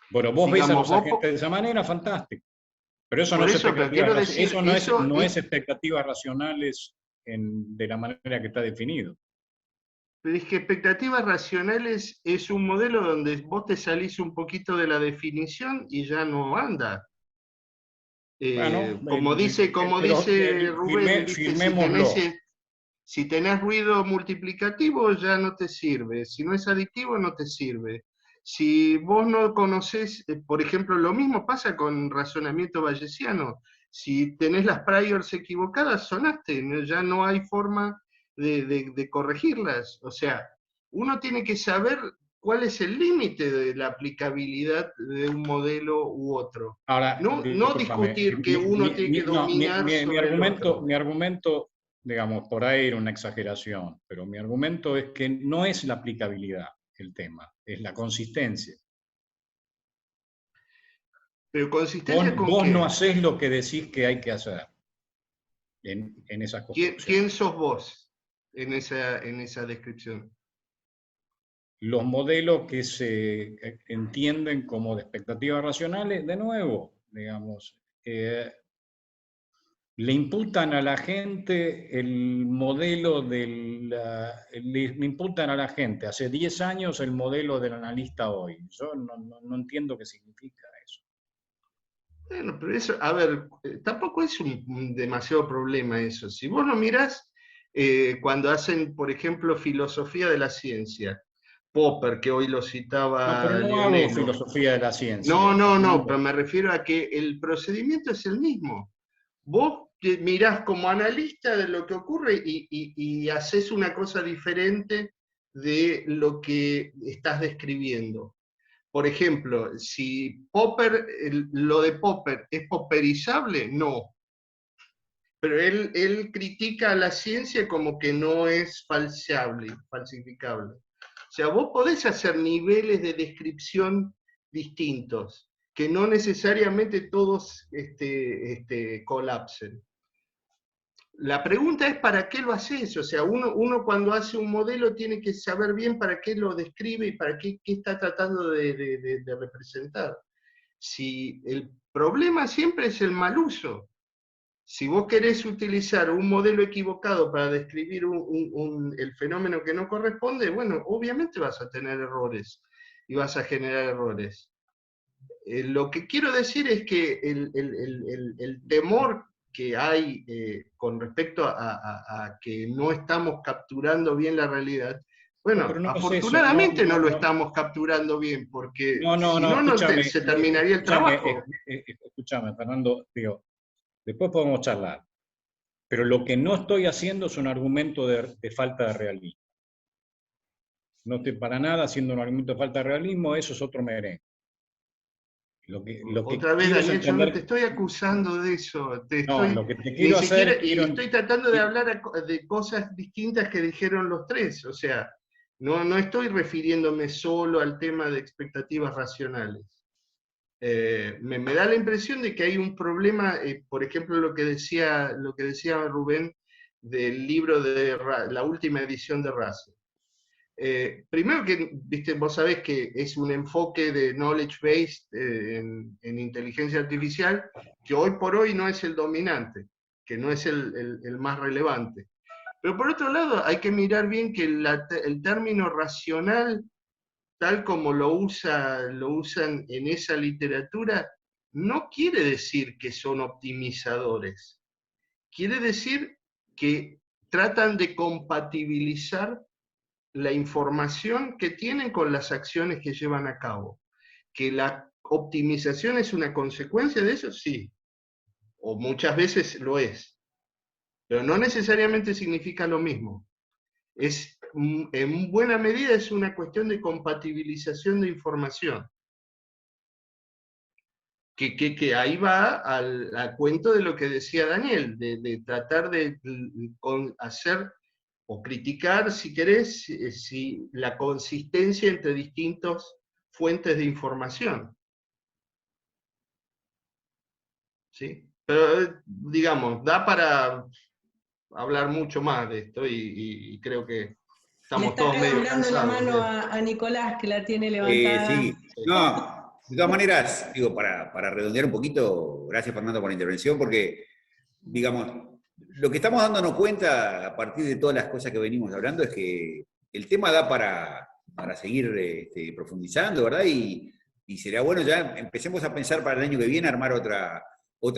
Bueno, vos ves a los agentes de esa manera, fantástico. Pero eso no es expectativas racionales de la manera que está definido. Pero es que expectativas racionales es un modelo donde vos te salís un poquito de la definición y ya no anda. Como dice Rubén, si tenés ruido multiplicativo ya no te sirve, si no es aditivo no te sirve. Si vos no conocés, por ejemplo, lo mismo pasa con razonamiento bayesiano. Si tenés las priors equivocadas, sonaste, ya no hay forma de corregirlas. O sea, uno tiene que saber cuál es el límite de la aplicabilidad de un modelo u otro. Ahora, no discutir que uno tiene que dominar mi argumento, digamos, por ahí era una exageración, pero mi argumento es que no es la aplicabilidad el tema, es la consistencia. Pero consistencia con vos qué? no hacés lo que decís que hay que hacer en esas construcciones. ¿Quién sos vos en esa descripción? Los modelos que se entienden como de expectativas racionales, de nuevo, digamos, le imputan a la gente el modelo le imputan a la gente hace 10 años el modelo del analista hoy. Yo no entiendo qué significa eso. Bueno, pero eso, a ver, tampoco es un demasiado problema eso. Si vos lo mirás, cuando hacen, por ejemplo, filosofía de la ciencia, Popper, que hoy lo No, citaba pero no hago Leonello. filosofía de la ciencia. No, pero me refiero a que el procedimiento es el mismo. Vos mirás como analista de lo que ocurre y haces una cosa diferente de lo que estás describiendo. Por ejemplo, si Popper, lo de Popper es popperizable, no. Pero él critica a la ciencia como que no es falsificable. O sea, vos podés hacer niveles de descripción distintos, que no necesariamente todos colapsen. La pregunta es ¿para qué lo haces? O sea, uno cuando hace un modelo tiene que saber bien para qué lo describe y para qué está tratando de representar. Si el problema siempre es el mal uso. Si vos querés utilizar un modelo equivocado para describir el fenómeno que no corresponde, bueno, obviamente vas a tener errores y vas a generar errores. Lo que quiero decir es que el temor que hay con respecto a que no estamos capturando bien la realidad, bueno, Pero no es eso, afortunadamente no lo estamos capturando bien, porque si no, escúchame, se terminaría el trabajo. Escúchame, Fernando, digo, después podemos charlar, pero lo que no estoy haciendo es un argumento de falta de realismo. No estoy para nada haciendo un argumento de falta de realismo, eso es otro merengue. Lo que Otra vez, quiero es Daniel, yo no entender, te estoy acusando de eso. lo que te Ni quiero siquiera, hacer, y estoy tratando de hablar de cosas distintas que dijeron los tres. O sea, no estoy refiriéndome solo al tema de expectativas racionales. Me da la impresión de que hay un problema, por ejemplo, lo que decía Rubén del libro de la última edición de Russell. Primero que, viste, vos sabés que es un enfoque de knowledge-based en inteligencia artificial que hoy por hoy no es el dominante, que no es el más relevante. Pero por otro lado, hay que mirar bien que el término racional, tal como lo usan en esa literatura, no quiere decir que son optimizadores. Quiere decir que tratan de compatibilizar la información que tienen con las acciones que llevan a cabo. ¿Que la optimización es una consecuencia de eso? Sí, o muchas veces lo es, pero no necesariamente significa lo mismo. En buena medida es una cuestión de compatibilización de información. Que ahí va al cuento de lo que decía Daniel, de tratar de hacer o criticar, si querés, si la consistencia entre distintas fuentes de información. ¿Sí? Pero, digamos, da para hablar mucho más de esto y creo que estamos todos medio Le está dando la cansados. mano a Nicolás, que la tiene levantada. Sí, no, de todas maneras, digo, para redondear un poquito, gracias Fernando por la intervención, porque, digamos, lo que estamos dándonos cuenta a partir de todas las cosas que venimos hablando es que el tema da para seguir profundizando, ¿verdad? Y será bueno ya empecemos a pensar para el año que viene armar otra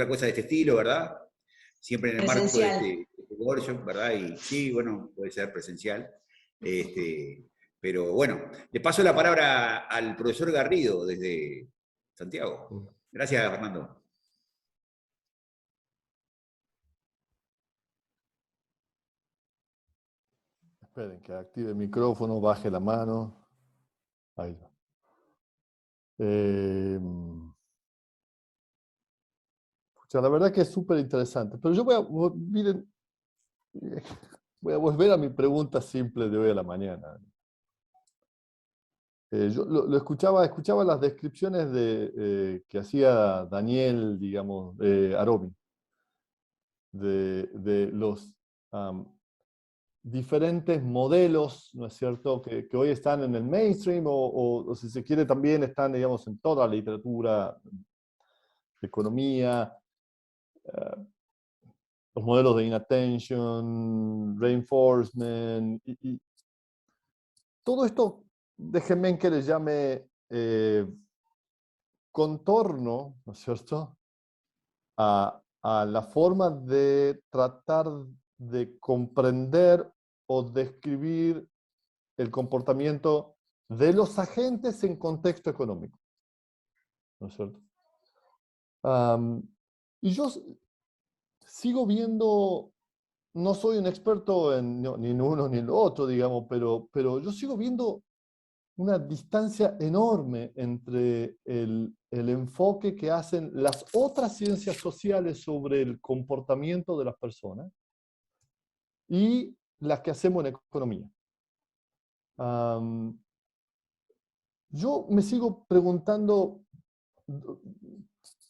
cosa de este estilo, ¿verdad? Siempre en el marco de este workshop, ¿verdad? Y sí, bueno, puede ser presencial. Pero bueno, le paso la palabra al profesor Garrido desde Santiago. Gracias, Fernando. Esperen que active el micrófono, baje la mano. Ahí va. La verdad que es súper interesante. Pero yo miren, voy a volver a mi pregunta simple de hoy a la mañana. Yo lo escuchaba las descripciones que hacía Daniel, digamos, Arobi, de los diferentes modelos, ¿no es cierto?, que hoy están en el mainstream o si se quiere también están, digamos, en toda la literatura de economía. los modelos de inattention, reinforcement, y todo esto, déjenme que le llame contorno, ¿no es cierto?, a la forma de tratar de comprender o describir el comportamiento de los agentes en contexto económico, ¿no es cierto? Y yo sigo viendo, no soy un experto ni en uno ni en lo otro, digamos, pero yo sigo viendo una distancia enorme entre el enfoque que hacen las otras ciencias sociales sobre el comportamiento de las personas y las que hacemos en economía. Yo me sigo preguntando,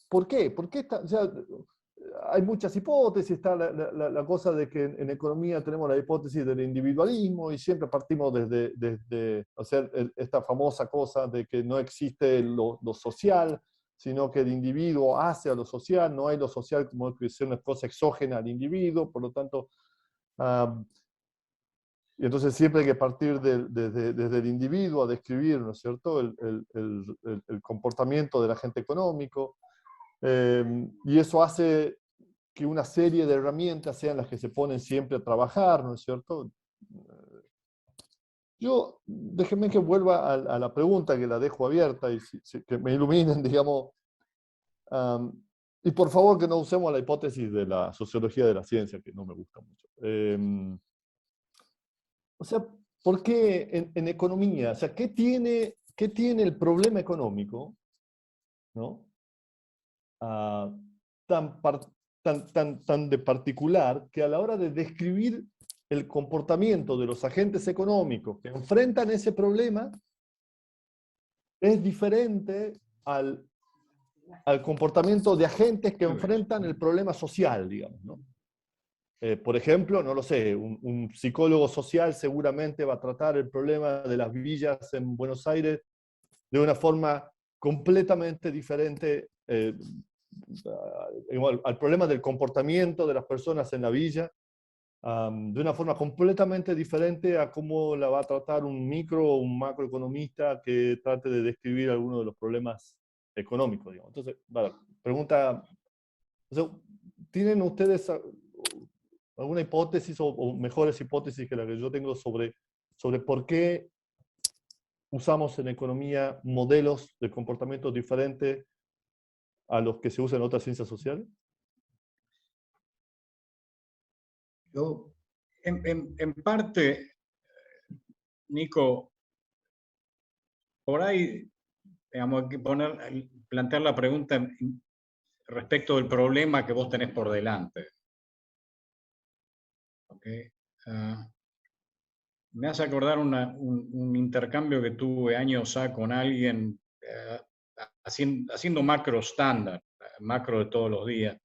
¿por qué? ¿Por qué o sea, hay muchas hipótesis, está la cosa de que en economía tenemos la hipótesis del individualismo y siempre partimos desde o sea, esta famosa cosa de que no existe lo social, sino que el individuo hace a lo social, no hay lo social como que es una cosa exógena al individuo, por lo tanto, y entonces siempre hay que partir desde el individuo a describir, ¿no es cierto?, el comportamiento del agente económico. Y eso hace que una serie de herramientas sean las que se ponen siempre a trabajar, ¿no es cierto? Déjenme que vuelva a la pregunta, que la dejo abierta y que me iluminen, digamos. Y por favor que no usemos la hipótesis de la sociología de la ciencia, que no me gusta mucho. O sea, ¿por qué en economía? O sea, ¿qué tiene el problema económico, ¿no?, tan de particular, que a la hora de describir el comportamiento de los agentes económicos que enfrentan ese problema es diferente al comportamiento de agentes que enfrentan el problema social, digamos, ¿no? Por ejemplo, no lo sé, un psicólogo social seguramente va a tratar el problema de las villas en Buenos Aires de una forma completamente diferente al problema del comportamiento de las personas en la villa, de una forma completamente diferente a cómo la va a tratar un micro o un macroeconomista que trate de describir algunos de los problemas económicos, digamos. Entonces, vale, pregunta, o sea, ¿tienen ustedes alguna hipótesis o mejores hipótesis que la que yo tengo sobre por qué usamos en economía modelos de comportamiento diferentes a los que se usan en otras ciencias sociales? Yo, en parte, Nico, por ahí, digamos, hay que plantear la pregunta respecto del problema que vos tenés por delante. ¿Okay? Me hace acordar un intercambio que tuve años con alguien haciendo macro estándar, macro de todos los días.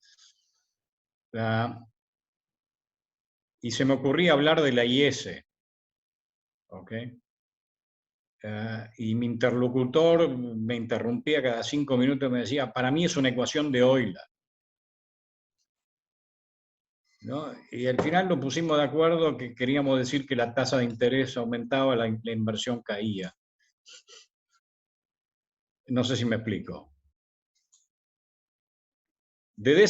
Y se me ocurría hablar de la IS. ¿Okay? Y mi interlocutor me interrumpía cada 5 minutos y me decía, para mí es una ecuación de Euler, ¿no? Y al final nos pusimos de acuerdo que queríamos decir que la tasa de interés aumentaba, la inversión caía. No sé si me explico. Desde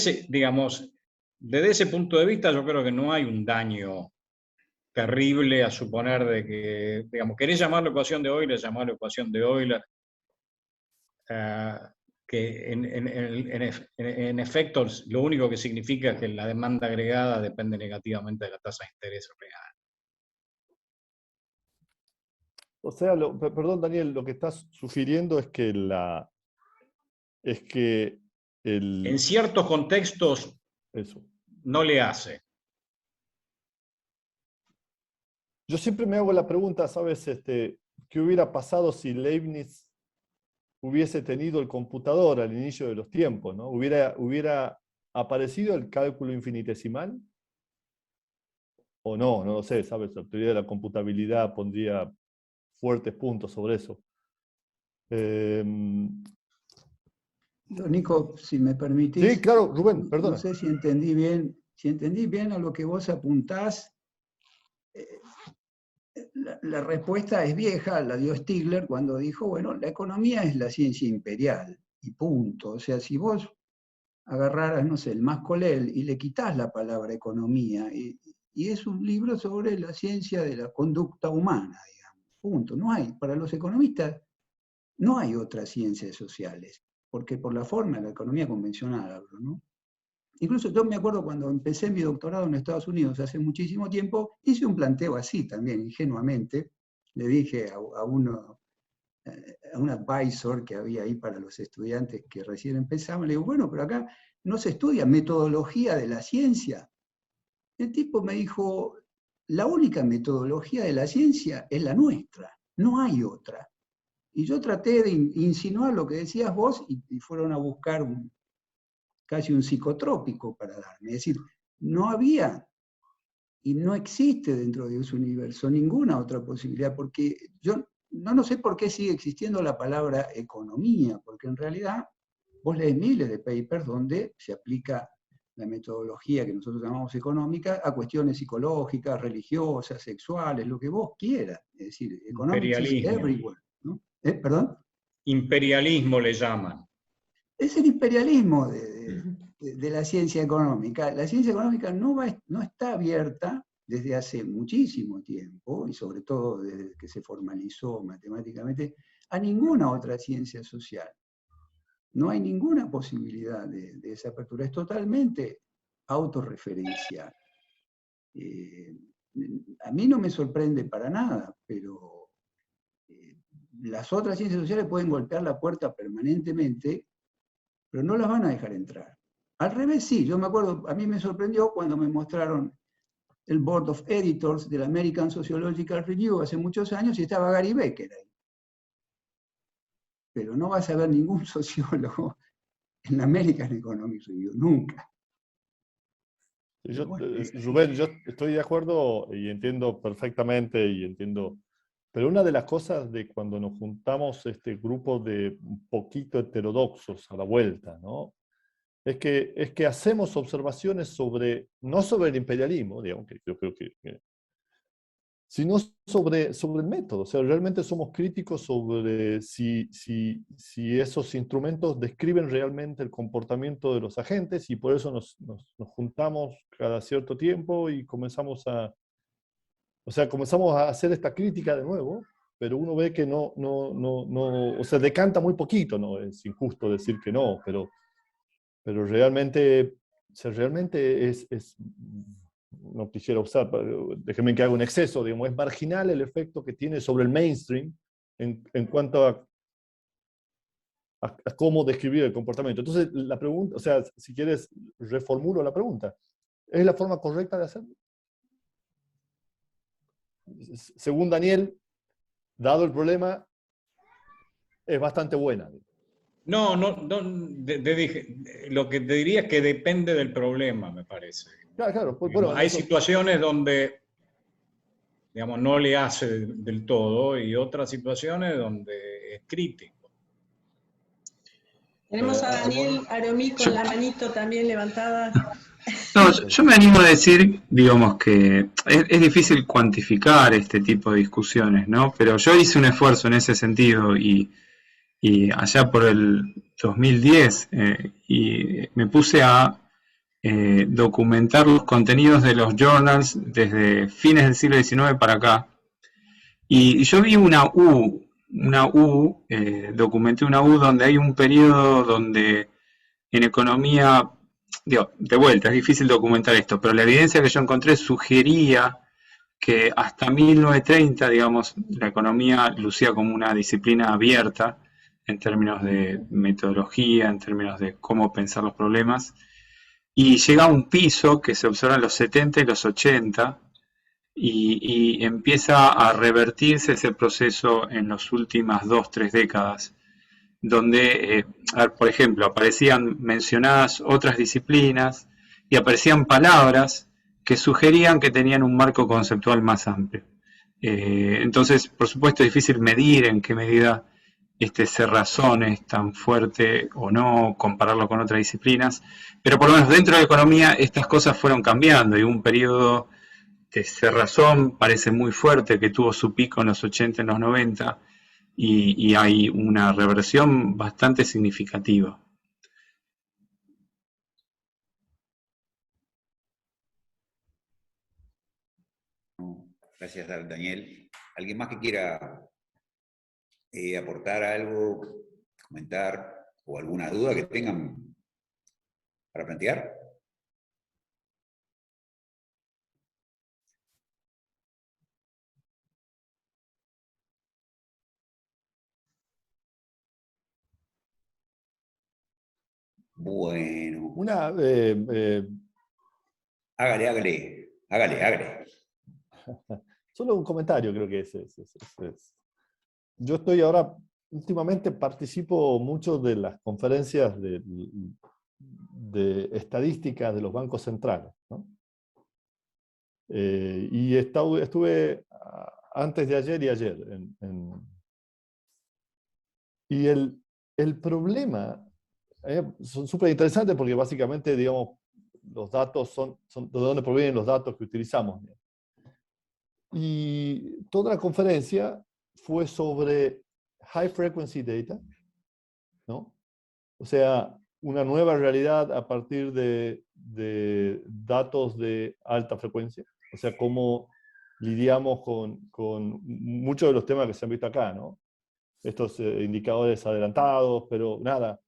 ese punto de vista, yo creo que no hay un daño terrible a suponer de que, digamos, querés llamarlo ecuación de Euler, llamarlo ecuación de Euler, que en efecto lo único que significa es que la demanda agregada depende negativamente de la tasa de interés real. O sea, perdón Daniel, lo que estás sugiriendo es que en ciertos contextos eso no le hace. Yo siempre me hago la pregunta, ¿sabes? ¿Qué hubiera pasado si Leibniz hubiese tenido el computador al inicio de los tiempos, ¿no? ¿Hubiera aparecido el cálculo infinitesimal? ¿O no? No lo sé, ¿sabes? La teoría de la computabilidad pondría fuertes puntos sobre eso. Nico, si me permitís. Sí, claro, Rubén, perdona. No sé si entendí bien si entendí bien a lo que vos apuntás, la respuesta es vieja, la dio Stigler cuando dijo, bueno, la economía es la ciencia imperial, y punto. O sea, si vos agarraras, no sé, el Mascolel y le quitas la palabra economía, y es un libro sobre la ciencia de la conducta humana, digamos, punto. No hay, para los economistas, no hay otras ciencias sociales, porque por la forma de la economía convencional hablo, ¿no? Incluso yo me acuerdo cuando empecé mi doctorado en Estados Unidos hace muchísimo tiempo, hice un planteo así también, ingenuamente. Le dije a un advisor que había ahí para los estudiantes que recién empezaban, le digo, bueno, pero acá no se estudia metodología de la ciencia. El tipo me dijo, la única metodología de la ciencia es la nuestra, no hay otra. Y yo traté de insinuar lo que decías vos y fueron a buscar casi un psicotrópico para darme. Es decir, no había y no existe dentro de ese universo ninguna otra posibilidad, porque yo no sé por qué sigue existiendo la palabra economía, porque en realidad vos lees miles de papers donde se aplica la metodología que nosotros llamamos económica a cuestiones psicológicas, religiosas, sexuales, lo que vos quieras. Es decir, economics is everywhere, ¿no? ¿Perdón? Imperialismo le llaman. Es el imperialismo de la ciencia económica. La ciencia económica no está abierta desde hace muchísimo tiempo, y sobre todo desde que se formalizó matemáticamente, a ninguna otra ciencia social. No hay ninguna posibilidad de esa apertura, es totalmente autorreferencial. A mí no me sorprende para nada, pero las otras ciencias sociales pueden golpear la puerta permanentemente, pero no las van a dejar entrar. Al revés, sí, yo me acuerdo, a mí me sorprendió cuando me mostraron el Board of Editors del American Sociological Review hace muchos años y estaba Gary Becker ahí. Pero no vas a ver ningún sociólogo en la American Economic Review, nunca. Rubén, yo estoy de acuerdo y entiendo perfectamente pero una de las cosas de cuando nos juntamos este grupo de un poquito heterodoxos a la vuelta, ¿no? Es que hacemos observaciones no sobre el imperialismo, digamos, que yo creo sino sobre el método. O sea, realmente somos críticos sobre si esos instrumentos describen realmente el comportamiento de los agentes, y por eso nos juntamos cada cierto tiempo y comenzamos a hacer esta crítica de nuevo, pero uno ve que no, o sea, decanta muy poquito, ¿no? Es injusto decir que no, pero realmente, o sea, realmente no quisiera usar, déjenme que haga un exceso, digamos, es marginal el efecto que tiene sobre el mainstream en cuanto a cómo describir el comportamiento. Entonces, la pregunta, o sea, si quieres, reformulo la pregunta. ¿Es la forma correcta de hacerlo? Según Daniel, dado el problema, es bastante buena. No, lo que te diría es que depende del problema, me parece. Claro, bueno, hay situaciones donde, digamos, no le hace del todo, y otras situaciones donde es crítico. Tenemos a Daniel Aromí con la manito también levantada. No, yo me animo a decir, digamos, que es difícil cuantificar este tipo de discusiones, ¿no? Pero yo hice un esfuerzo en ese sentido y allá por el 2010 y me puse a documentar los contenidos de los journals desde fines del siglo XIX para acá. Y yo vi documenté una U donde hay un periodo donde en economía, digo, de vuelta, es difícil documentar esto, pero la evidencia que yo encontré sugería que hasta 1930, digamos, la economía lucía como una disciplina abierta en términos de metodología, en términos de cómo pensar los problemas, y llega a un piso que se observa en los 70 y los 80, y empieza a revertirse ese proceso en las últimas 2-3 décadas, donde, por ejemplo, aparecían mencionadas otras disciplinas y aparecían palabras que sugerían que tenían un marco conceptual más amplio. Entonces, por supuesto, es difícil medir en qué medida este cerrazón es tan fuerte o no, compararlo con otras disciplinas, pero por lo menos dentro de la economía estas cosas fueron cambiando y un periodo de cerrazón parece muy fuerte que tuvo su pico en los 80, en los 90 y hay una reversión bastante significativa. Gracias, Daniel. ¿Alguien más que quiera aportar algo, comentar o alguna duda que tengan para plantear? Bueno. Hágale. Solo un comentario creo que es. Yo estoy ahora, últimamente participo mucho de las conferencias de estadísticas de los bancos centrales, ¿no? Y estuve antes de ayer y ayer. Y el problema son súper interesantes porque básicamente, digamos, los datos son de dónde provienen los datos que utilizamos. Y toda la conferencia fue sobre high frequency data, ¿no? O sea, una nueva realidad a partir de datos de alta frecuencia. O sea, cómo lidiamos con muchos de los temas que se han visto acá, ¿no? Estos indicadores adelantados, pero nada,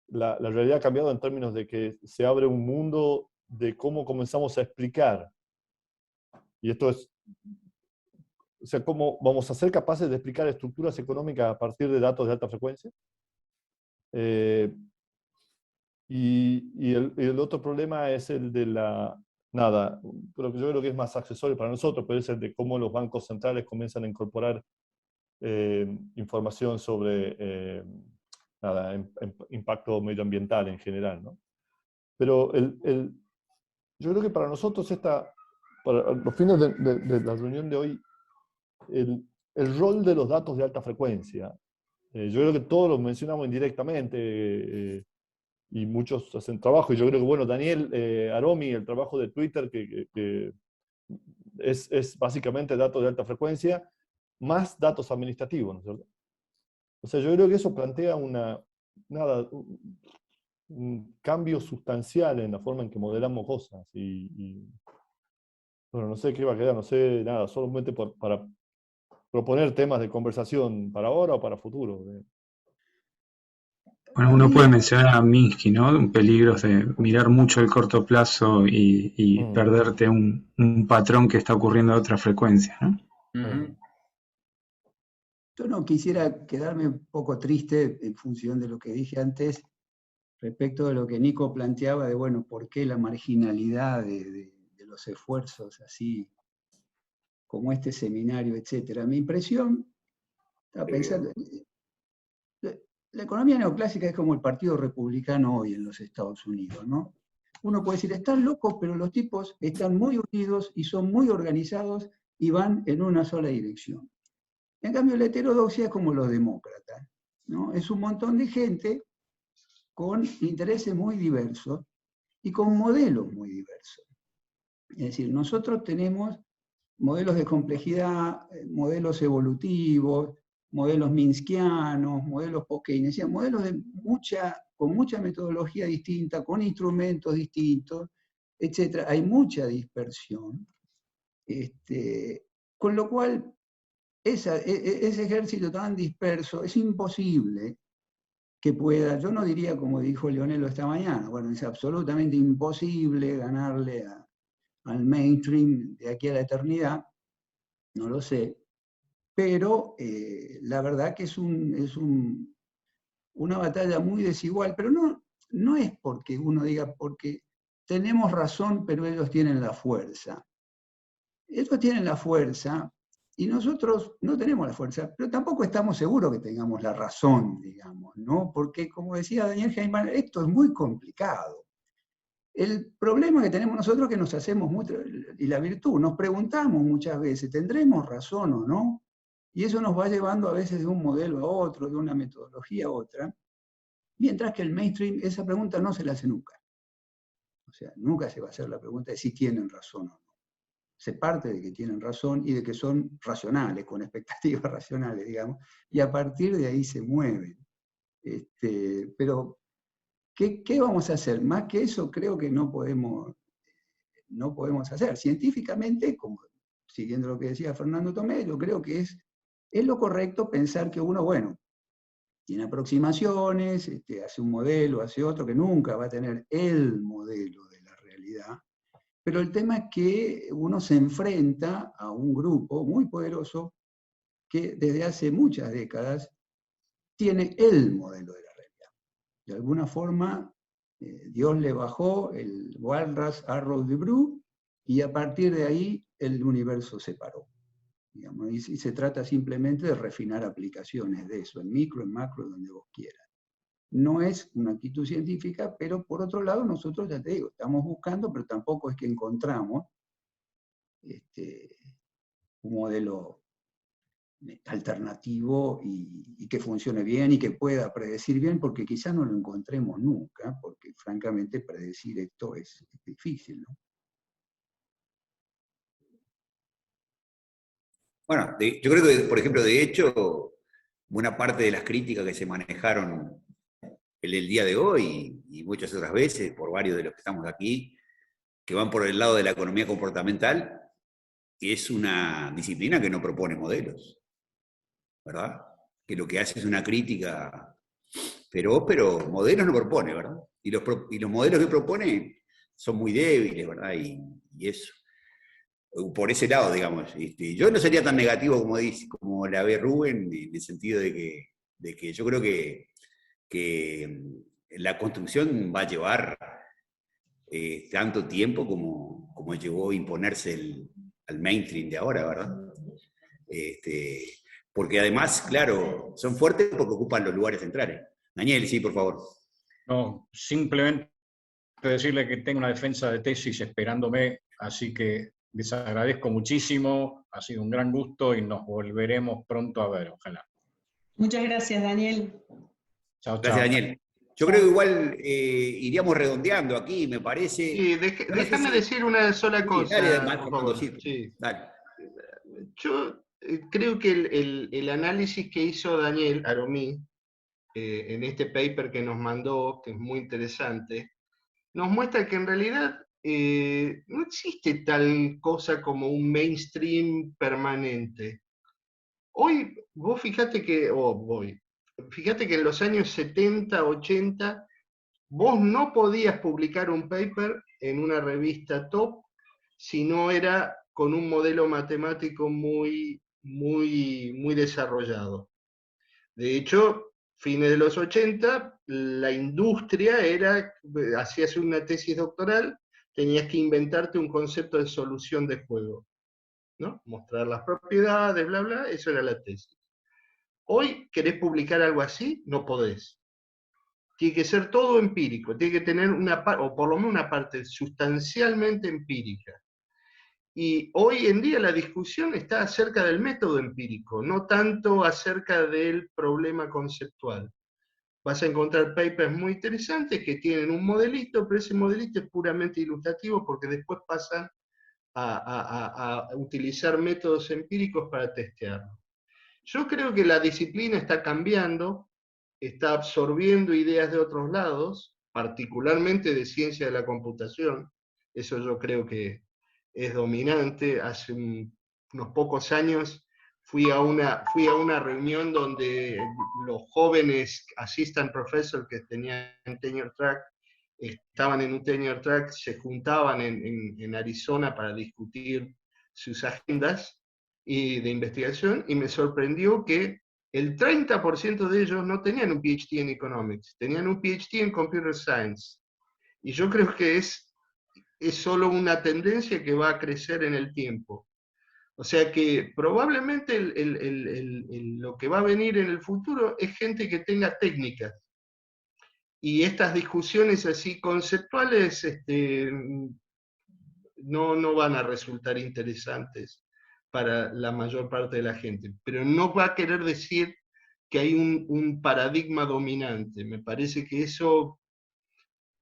la realidad ha cambiado en términos de que se abre un mundo de cómo comenzamos a explicar. Y esto es, o sea, cómo vamos a ser capaces de explicar estructuras económicas a partir de datos de alta frecuencia. Y el otro problema es el de pero yo creo que es más accesorio para nosotros, pero es el de cómo los bancos centrales comienzan a incorporar información sobre impacto medioambiental en general, ¿no? Pero yo creo que para nosotros para los fines de la reunión de hoy, el rol de los datos de alta frecuencia, yo creo que todos los mencionamos indirectamente, y muchos hacen trabajo, y yo creo que, bueno, Daniel, Aromi, el trabajo de Twitter, que es básicamente datos de alta frecuencia, más datos administrativos, ¿no es cierto? O sea, yo creo que eso plantea un cambio sustancial en la forma en que modelamos cosas, bueno, no sé qué va a quedar, no sé nada, solamente para proponer temas de conversación para ahora o para futuro. Bueno, uno puede mencionar a Minsky, ¿no? Peligros de mirar mucho el corto plazo y perderte un patrón que está ocurriendo a otra frecuencia, ¿no? Yo no quisiera quedarme un poco triste en función de lo que dije antes respecto de lo que Nico planteaba de, bueno, ¿por qué la marginalidad de los esfuerzos así como este seminario, etcétera? Mi impresión, estaba pensando, la economía neoclásica es como el Partido Republicano hoy en los Estados Unidos, ¿no? Uno puede decir, están locos, pero los tipos están muy unidos y son muy organizados y van en una sola dirección. En cambio, la heterodoxia es como los demócratas, ¿no? Es un montón de gente con intereses muy diversos y con modelos muy diversos. Es decir, nosotros tenemos modelos de complejidad, modelos evolutivos, modelos minskianos, modelos post-keynesianos, modelos con mucha metodología distinta, con instrumentos distintos, etc. Hay mucha dispersión. Con lo cual, ese ejército tan disperso es imposible que pueda, yo no diría como dijo Leonelo esta mañana, bueno, es absolutamente imposible ganarle al mainstream de aquí a la eternidad, no lo sé, pero la verdad que es una batalla muy desigual, pero no es porque uno diga, porque tenemos razón, pero ellos tienen la fuerza. Ellos tienen la fuerza y nosotros no tenemos la fuerza, pero tampoco estamos seguros que tengamos la razón, digamos, ¿no? Porque, como decía Daniel Heyman, esto es muy complicado. El problema que tenemos nosotros es que nos hacemos mucho, y la virtud, nos preguntamos muchas veces, ¿tendremos razón o no? Y eso nos va llevando a veces de un modelo a otro, de una metodología a otra, mientras que el mainstream esa pregunta no se la hace nunca. O sea, nunca se va a hacer la pregunta de si tienen razón o no. Se parte de que tienen razón y de que son racionales, con expectativas racionales, digamos, y a partir de ahí se mueven. Pero, ¿qué vamos a hacer? Más que eso, creo que no podemos hacer. Científicamente, como siguiendo lo que decía Fernando Tomé, yo creo que es lo correcto pensar que uno, bueno, tiene aproximaciones, hace un modelo, hace otro, que nunca va a tener el modelo de la realidad, pero el tema es que uno se enfrenta a un grupo muy poderoso que desde hace muchas décadas tiene el modelo de la realidad. De alguna forma, Dios le bajó el Walras Arrow de Bru y a partir de ahí el universo se paró. Digamos, y se trata simplemente de refinar aplicaciones de eso, en micro, en macro, donde vos quieras. No es una actitud científica, pero por otro lado nosotros, ya te digo, estamos buscando, pero tampoco es que encontramos un modelo alternativo y que funcione bien y que pueda predecir bien, porque quizá no lo encontremos nunca, porque francamente predecir esto es difícil, ¿no? Bueno, yo creo que, por ejemplo, de hecho, buena parte de las críticas que se manejaron el día de hoy y muchas otras veces por varios de los que estamos aquí, que van por el lado de la economía comportamental, es una disciplina que no propone modelos, ¿verdad? Que lo que hace es una crítica, pero modelos no propone, ¿verdad? Y los modelos que propone son muy débiles, ¿verdad? Y eso. Por ese lado, digamos. Yo no sería tan negativo como la ve Rubén, en el sentido de que yo creo que la construcción va a llevar tanto tiempo como llevó a imponerse al mainstream de ahora, ¿verdad? Porque además, claro, son fuertes porque ocupan los lugares centrales. Daniel, sí, por favor. No, simplemente decirle que tengo una defensa de tesis esperándome, así que les agradezco muchísimo, ha sido un gran gusto y nos volveremos pronto a ver, ojalá. Muchas gracias, Daniel. Chao, Gracias, chao. Daniel. Yo creo que igual iríamos redondeando aquí, me parece. Sí, No sé déjame si... decir una sola Sí, cosa, dale, por Fernando, favor. sí. Sí. Dale. Yo creo que el análisis que hizo Daniel Aromí en este paper que nos mandó, que es muy interesante, nos muestra que en realidad no existe tal cosa como un mainstream permanente. Hoy, vos fíjate que, fíjate que en los años 70, 80, vos no podías publicar un paper en una revista top si no era con un modelo matemático muy, muy, muy desarrollado. De hecho, fines de los 80, la industria era, hacías una tesis doctoral, tenías que inventarte un concepto de solución de juego, ¿no? Mostrar las propiedades, bla, bla, eso era la tesis. Hoy, ¿querés publicar algo así? No podés. Tiene que ser todo empírico, tiene que tener una parte, o por lo menos una parte sustancialmente empírica. Y hoy en día la discusión está acerca del método empírico, no tanto acerca del problema conceptual. Vas a encontrar papers muy interesantes que tienen un modelito, pero ese modelito es puramente ilustrativo porque después pasan a utilizar métodos empíricos para testearlo. Yo creo que la disciplina está cambiando, está absorbiendo ideas de otros lados, particularmente de ciencia de la computación. Eso yo creo que es dominante. Hace unos pocos años fui a una reunión donde los jóvenes assistant professors que tenían tenure track estaban en un tenure track, se juntaban en Arizona para discutir sus agendas de investigación, y me sorprendió que el 30% de ellos no tenían un PhD en Economics, tenían un PhD en Computer Science. Y yo creo que es solo una tendencia que va a crecer en el tiempo. O sea que probablemente lo que va a venir en el futuro es gente que tenga técnicas. Y estas discusiones así conceptuales no van a resultar interesantes para la mayor parte de la gente, pero no va a querer decir que hay un paradigma dominante. Me parece que eso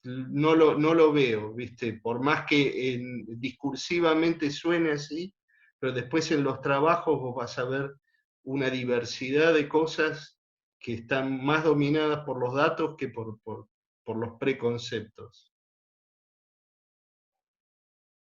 no lo veo, ¿viste? Por más que discursivamente suene así, pero después en los trabajos vos vas a ver una diversidad de cosas que están más dominadas por los datos que por los preconceptos.